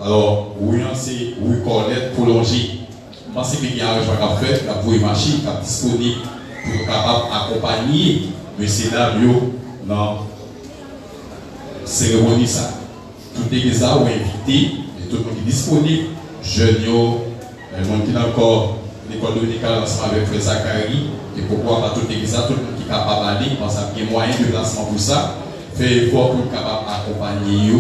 Alors, oui, c'est oui, Colette prolongée. Je pense qu'il y a un arrangement à faire, il y a une machine qui est disponible pour être capable d'accompagner le scénario dans la cérémonie. Toute l'église a invité, et tout le monde est disponible. Jeunes, le monde qui est encore l'école dominicale ensemble avec Frère Zacharie. Et pourquoi pas toute l'église, tout le monde qui est capable d'aller, parce qu'il y a moyen de placement pour ça, fait effort pour être capable d'accompagner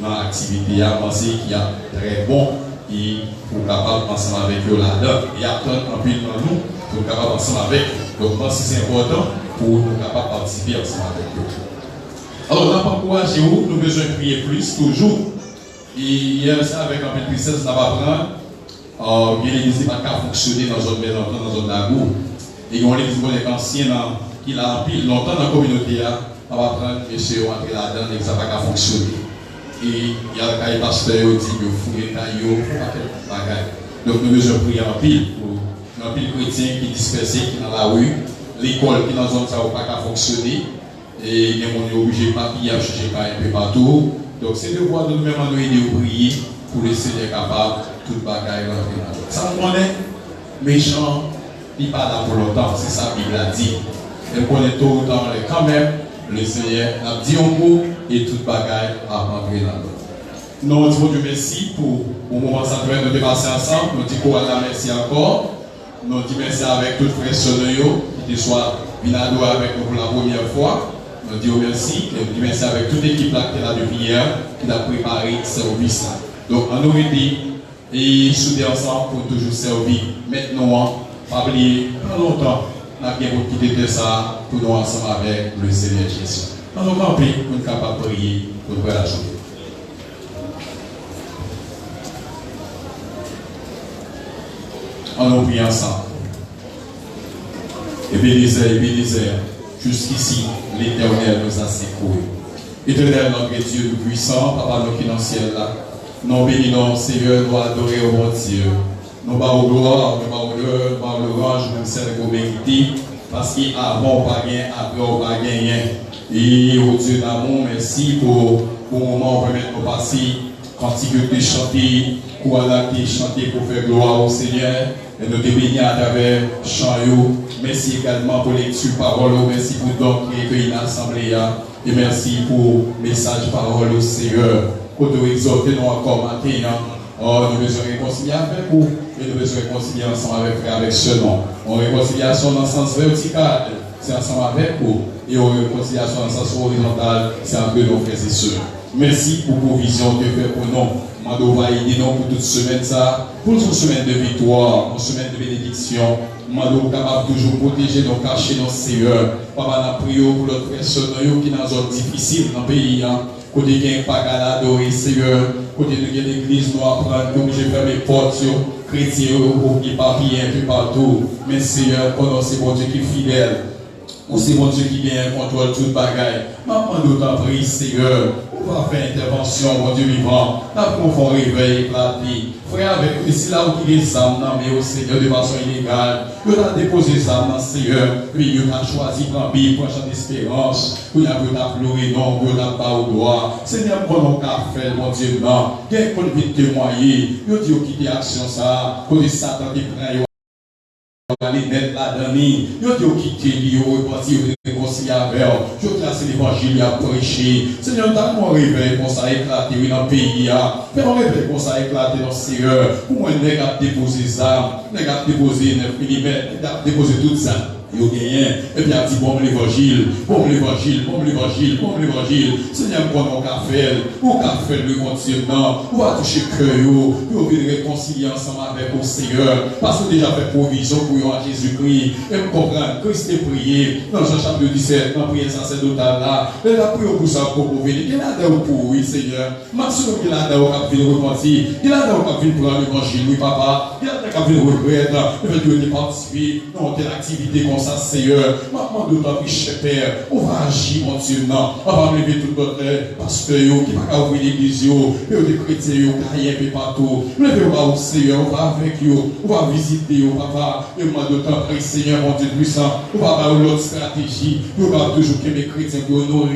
dans l'activité, penser qu'il y a très bon et pour capable ensemble avec eux là-dedans. Et attendre un peu dans nous pour capable ensemble avec eux. Donc, c'est important pour nous capables de participer ensemble avec eux. Alors, on n'a pas encouragé où, nous besoin de prier plus, toujours. Et hier, ça, avec un peu de tristesse, ça va prendre. Bien l'église n'a pas fonctionner dans une maison, dans une zone d'amour. Et on l'église ancienne qui a pile longtemps dans la communauté, on va prendre monsieur entrer là-dedans et que ça va pas fonctionner. Et il y a des pasteurs qui disent qu'il faut fouiller taillot, donc nous devons prier en pile pour un pile chrétien qui est dispersé, qui est dans la rue, l'école qui est dans une zone ça va pas fonctionner, et les gens sont obligés de papier à chercher un peu partout. Donc c'est le devoir de nous-mêmes nous aider à prier pour laisser les capables toute bagaille rentrer dans l'autre. Ça on connaît, méchant. Il n'est pas là pour longtemps, c'est ça que la Bible a dit. Elle connaît tout le temps, mais quand même, le Seigneur a dit un mot et toute bagaille a rentré dans l'autre. Nous disons Dieu merci pour le moment ça nous de passer ensemble. Nous disons Allah merci encore. Nous disons merci avec toutes les frères qui soient venus avec nous pour la première fois. nous disons merci, et nous disons merci avec toute l'équipe là qui est là depuis hier, qui a préparé ce service là. Donc, on nous dit, et soudés ensemble pour toujours servir. Maintenant, pas oublier, pas longtemps, on a bien pour quitter ça pour nous ensemble avec le Seigneur Jésus. On nous campé pour nous capables de prier pour nous la journée. On nous prie ensemble. Ebenezer, jusqu'ici, l'Éternel nous a secourus. Éternel, notre Dieu tout-puissant, Papa, nous qui dans le ciel là, nous bénissons, Seigneur, nous adorons au bon Dieu. Nous bavons gloire, nous bavons l'heure, nous bavons l'orange, nous celle qu'on mérite, parce qu'avant, pas gagné, après, on pas gagné. Et au Dieu d'amour, merci pour le moment où on permet de passer, quand il veut chanter, pour aller chanter pour faire gloire au Seigneur. Et nous te bénissons à travers chant. Merci également pour les lectures paroles. Merci pour donc qui l'assemblée. Et merci pour le message parole au Seigneur. Pour nous exhorter nous encore matin. Oh, nous devons réconcilier avec vous. Et nous devons réconcilier ensemble avec frère, avec ce nom. En réconciliation dans le sens vertical, c'est ensemble avec vous. Et en réconciliation dans le sens horizontal, c'est entre nos frères et sœurs. Merci pour vos visions que fait pour nous. Mando va aider nous pour toute semaine ça, pour une semaine de victoire, une semaine de bénédiction. Mando capable toujours protéger nos cachets, nos Seigneur. Papa, nous prions pour notre frère qui est dans une zone difficile dans le pays. Côté qui n'est pas adorer Seigneur, côté de l'église, nous apprendre que j'ai fait mes portes, chrétiens, qui pas rien, un peu partout. Mais Seigneur, pendant c'est bon Dieu qui est fidèle. Ou c'est bon Dieu qui vient contrôle toute bagaille. Maman, nous t'en prie, Seigneur. On va faire intervention, mon Dieu vivant. Là, qu'on fait réveil, éclater. Frère, avec nous, ici, là où il y a des âmes, mais au Seigneur, de façon illégale. Il a déposé des âmes dans le Seigneur. Puis il a choisi de prendre Bible, pour un chant d'espérance. Puis il a pleuré, non, il a pas au doigt. Seigneur, prenons qu'à faire, mon Dieu, non. Il y a une vie de témoigner. Il dit qu'il y a action, ça. Pour les Satan qui prennent. Aller net là-dedans, yo dit quitter, yo reparti, yo réconcilier avec, yo classer l'évangile, yo prêcher. Seigneur, t'as mon réveil pour ça éclater dans le pays, fais mon réveil pour ça éclater dans le Seigneur. Pour moi, les gars déposer ça, les gars déposer 9 mm, les gars déposer tout ça. Yo gagné, et puis a dit bon l'évangile, bon l'évangile, bon l'évangile, bon l'évangile. Seigneur, prenons qu'à faire, ou qu'à faire le continuement, ou à toucher cœur, ou venir réconcilier ensemble avec le Seigneur, parce que déjà fait provision pour à Jésus-Christ, et me comprendre, Christ est prié, dans Jean chapitre 17, dans la prière sacerdotale là, et la prière pour ça, pour venir, il a d'ailleurs pour oui, Seigneur, ma soeur, il a d'ailleurs qu'à venir repentir, il a d'ailleurs qu'à venir prendre l'évangile, oui, papa, il a d'ailleurs qu'à venir regretter, le fait de participer dans telle activité comme ça, Seigneur, maintenant d'autant plus, Père, on va agir, mon Dieu, non, on va lever tout notre pasteur, qui va ouvrir l'église, et des chrétiens, qui y a partout, levez-vous au Seigneur, on va avec vous, on va visiter, papa, et moi d'autant plus, Seigneur, mon Dieu puissant, on va avoir l'autre stratégie, on va toujours que mes chrétiens, qui honorent,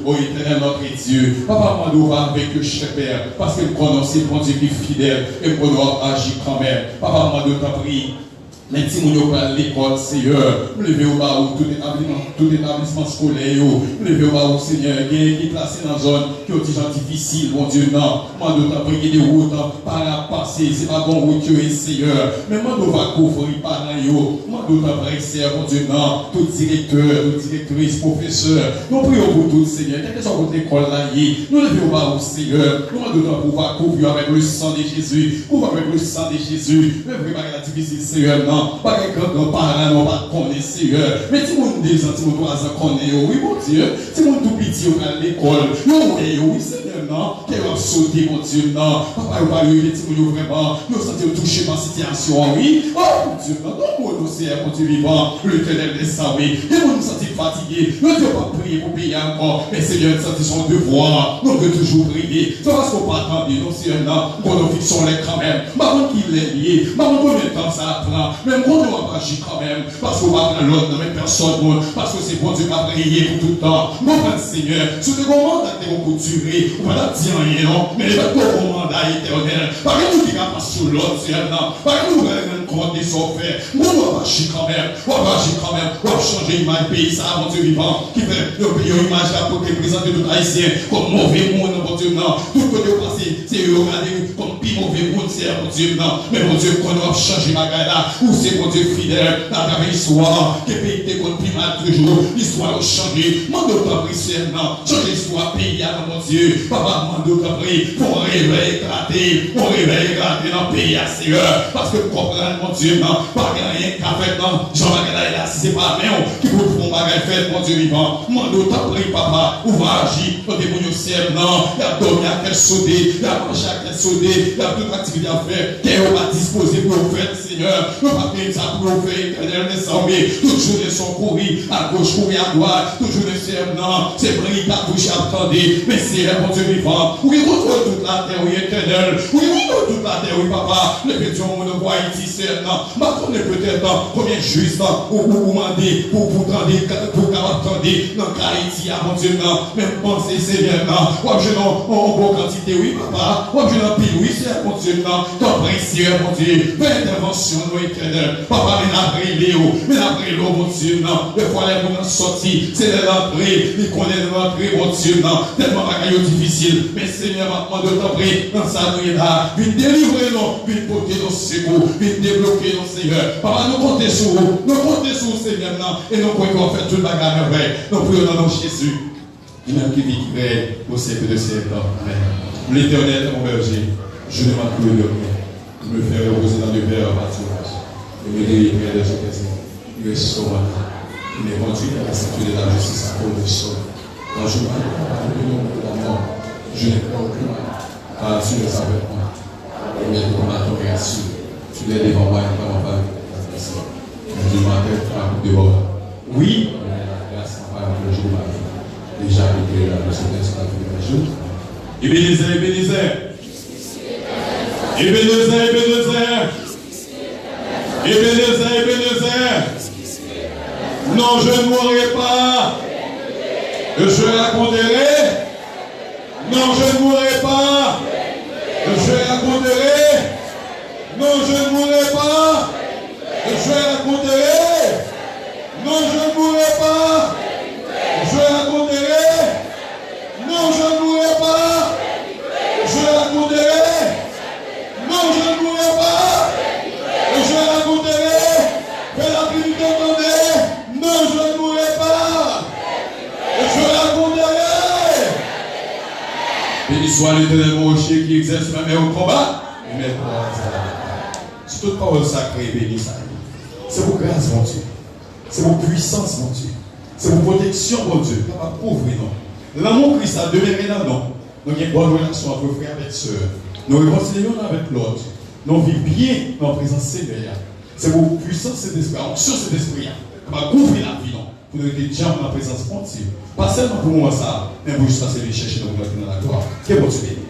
au éternel, notre Dieu, papa, moi, on va avec le Père, parce que nous connaissons, mon Dieu qui est fidèle, et qu'on doit agir quand même, papa, moi d'autant plus. Les petits gens à l'école, Seigneur, levez au bas tout établissement scolaire, levez au bas, Seigneur, qui est placé dans une zone qui est des gens difficiles, mon Dieu, non. Moi, nous avons pris des routes par à passer, c'est pas bon route, Seigneur. Mais moi, nous allons couvrir par là, moi, nous avons pris, mon Dieu, non. Tout directeur, toute directrice, professeur, nous prions pour tout, Seigneur. Quelle que soit votre école là, nous levez au bas, Seigneur. Nous devons pouvoir couvrir avec le sang de Jésus, couvrir avec le sang de Jésus. Ne préparez la difficile, Seigneur, non. Pas que grand-parent, non, pas connaître, Seieur. Mais si mon 2 ans, si mon 3 ans connaît, oui, mon Dieu. Si mon tout petit, à l'école, oui, Seigneur, non. Qu'elle va sauter, mon Dieu, non. Papa, il va arriver, si mon vraiment, nous sommes touchés par cette situation, oui. Oh, mon Dieu, non, non, mon Seigneur, mon Dieu vivant, le ténèbre des ça, oui. Et nous nous sentons fatigués. Nous ne devons pas prier pour payer encore. Mais Seigneur, nous sentons son devoir. Nous devons toujours prier. C'est parce qu'on ne peut pas attendre, non, Seigneur, non. Qu'on nous fixe les quand même. Maman qui l'est lié. Maman, combien de temps ça prend? Même quand on va agir quand même, parce qu'on va prendre l'autre, même personne, parce que c'est bon Dieu qui a prié pour tout le temps. Mon frère Seigneur, sur le mandat que vous durer, on va pas dire rien, non, mais le mandat éternel, par exemple, nous qui pas sur l'autre, Seigneur, non, par exemple, nous compte des affaires. Moi, on va agir quand même. On va agir quand même. On va changer l'image pays, ça, mon Dieu vivant, qui fait le pays, une image là pour représenter tout haïtien comme mauvais monde, mon Dieu, non. Tout côté passé, c'est eux, regardez, comme pire mauvais monde, c'est mon Dieu, non. Mais mon Dieu, qu'on va changer ma gueule là, ou c'est mon Dieu fidèle, à travers l'histoire, que pays était contre plus mal toujours, l'histoire a changé. Mande ta prière, non. Changer l'histoire, pays, mon Dieu. Papa, mande ta prière, pour réveiller, éclater, pour réveiller, éclater dans le pays, Seigneur. Parce que comprendre, mon Dieu, non, pas rien qu'à faire, non. Jean-Marc là, si c'est pas la main, qui vous font bagage fait, mon Dieu vivant. Mande ta prière, papa, ou va agir, au début du ciel, non. Il y a dormi à quel sauter, il y a mangé à quel sauter, il y a toute activité à faire, qu'elle va disposer pour vous faire, Seigneur. Ne pas faire ça pour vous faire, éternel, désormais. Toutes journées sont courues, à gauche, courir à droite, toujours le ciel, non. C'est vrai, il a touché à attendez, mais c'est mon Dieu vivant. Oui, retrouve toute la terre, oui, éternel. Oui, retrouve toute la terre, oui, papa. Le pétion, on ne voit ici, c'est non. Ma connaît peut-être, combien juste, ou demander, pour tendre, pour tendre, dans Haïti, à mon Dieu, non. Même penser, c'est bien, non. Ou je n'en, en bonne quantité, oui, papa. Ou je n'en pile, oui, c'est mon Dieu, non. Ton précieux, mon Dieu. Fais intervention, nous, éternel. Papa, mais n'abrille Léo, mais n'abrille l'eau, mon Dieu, non. Le fois, les gens sortis, c'est de l'entrée, ils connaissent l'entrée, mon Dieu, non. Tellement bagaille difficile. Mais Seigneur, maintenant de t'entrée, dans sa nuit là, viens délivrer nous, viens porter nos secours, viens débloquer nos Seigneur. Papa, nous comptons sur vous, Seigneur, non. Et nous pouvons faire toute bagarre vrai. Nous prions dans nos Jésus. Il-même qui vit, qui règne au siècle de siècle. Amen. L'Éternel, mon berger, je ne m'en plus de rien. Il me fait reposer dans le verre pâturage. Il me délivre de ce plaisir. Il est sauveur. Il est conduit à la ceinture de la justice à cause de sol. Quand je m'en de la mort, je n'ai pas aucun mal. Car tu le savais pas. Il est pour ma tombe assis. Tu l'es devant moi et pas mon père. Je m'appelle à coup de bord. Oui, la grâce n'a pas le jour de ma vie. Déjà avec la précédence de la vie de mes jours. Ebenezer, Ebenezer. Ebenezer, Ebenezer. Ebenezer, Ebenezer. Non, je ne mourrai pas. Je raconterai. Non, je ne mourrai pas. Je raconterai. Non, je ne mourrai pas. Je raconterai. Non, je ne mourrai pas. Je raconterai. Non, je ne mourrai pas. Je raconterai. Non, je ne mourrai pas. Je raconterai. Fais la Trinité entendez. Non, je ne mourrai pas. Je raconterai. Béni soit l'Éternel mon rocher qui exerce ma main au combat. Et maintenant, c'est toute parole sacrée, béni ça. C'est vos grâces, mon Dieu. C'est vos puissances, mon Dieu. C'est vos protections, mon Dieu. Pas pauvre, non. L'amour Christ a demeuré dans nous. Nous avons une bonne relation avec frères et sœurs. Nous réconcilions avec l'autre. Nous vivons bien dans la présence Seigneur. C'est vos puissances, cet esprit, sur cet esprit. Pas couvrir la vie, non. Pour nous être déjà dans la présence de Dieu. Pas seulement pour moi ça, mais pour juste passer les chercher dans la gloire. Que bon Dieu bénisse.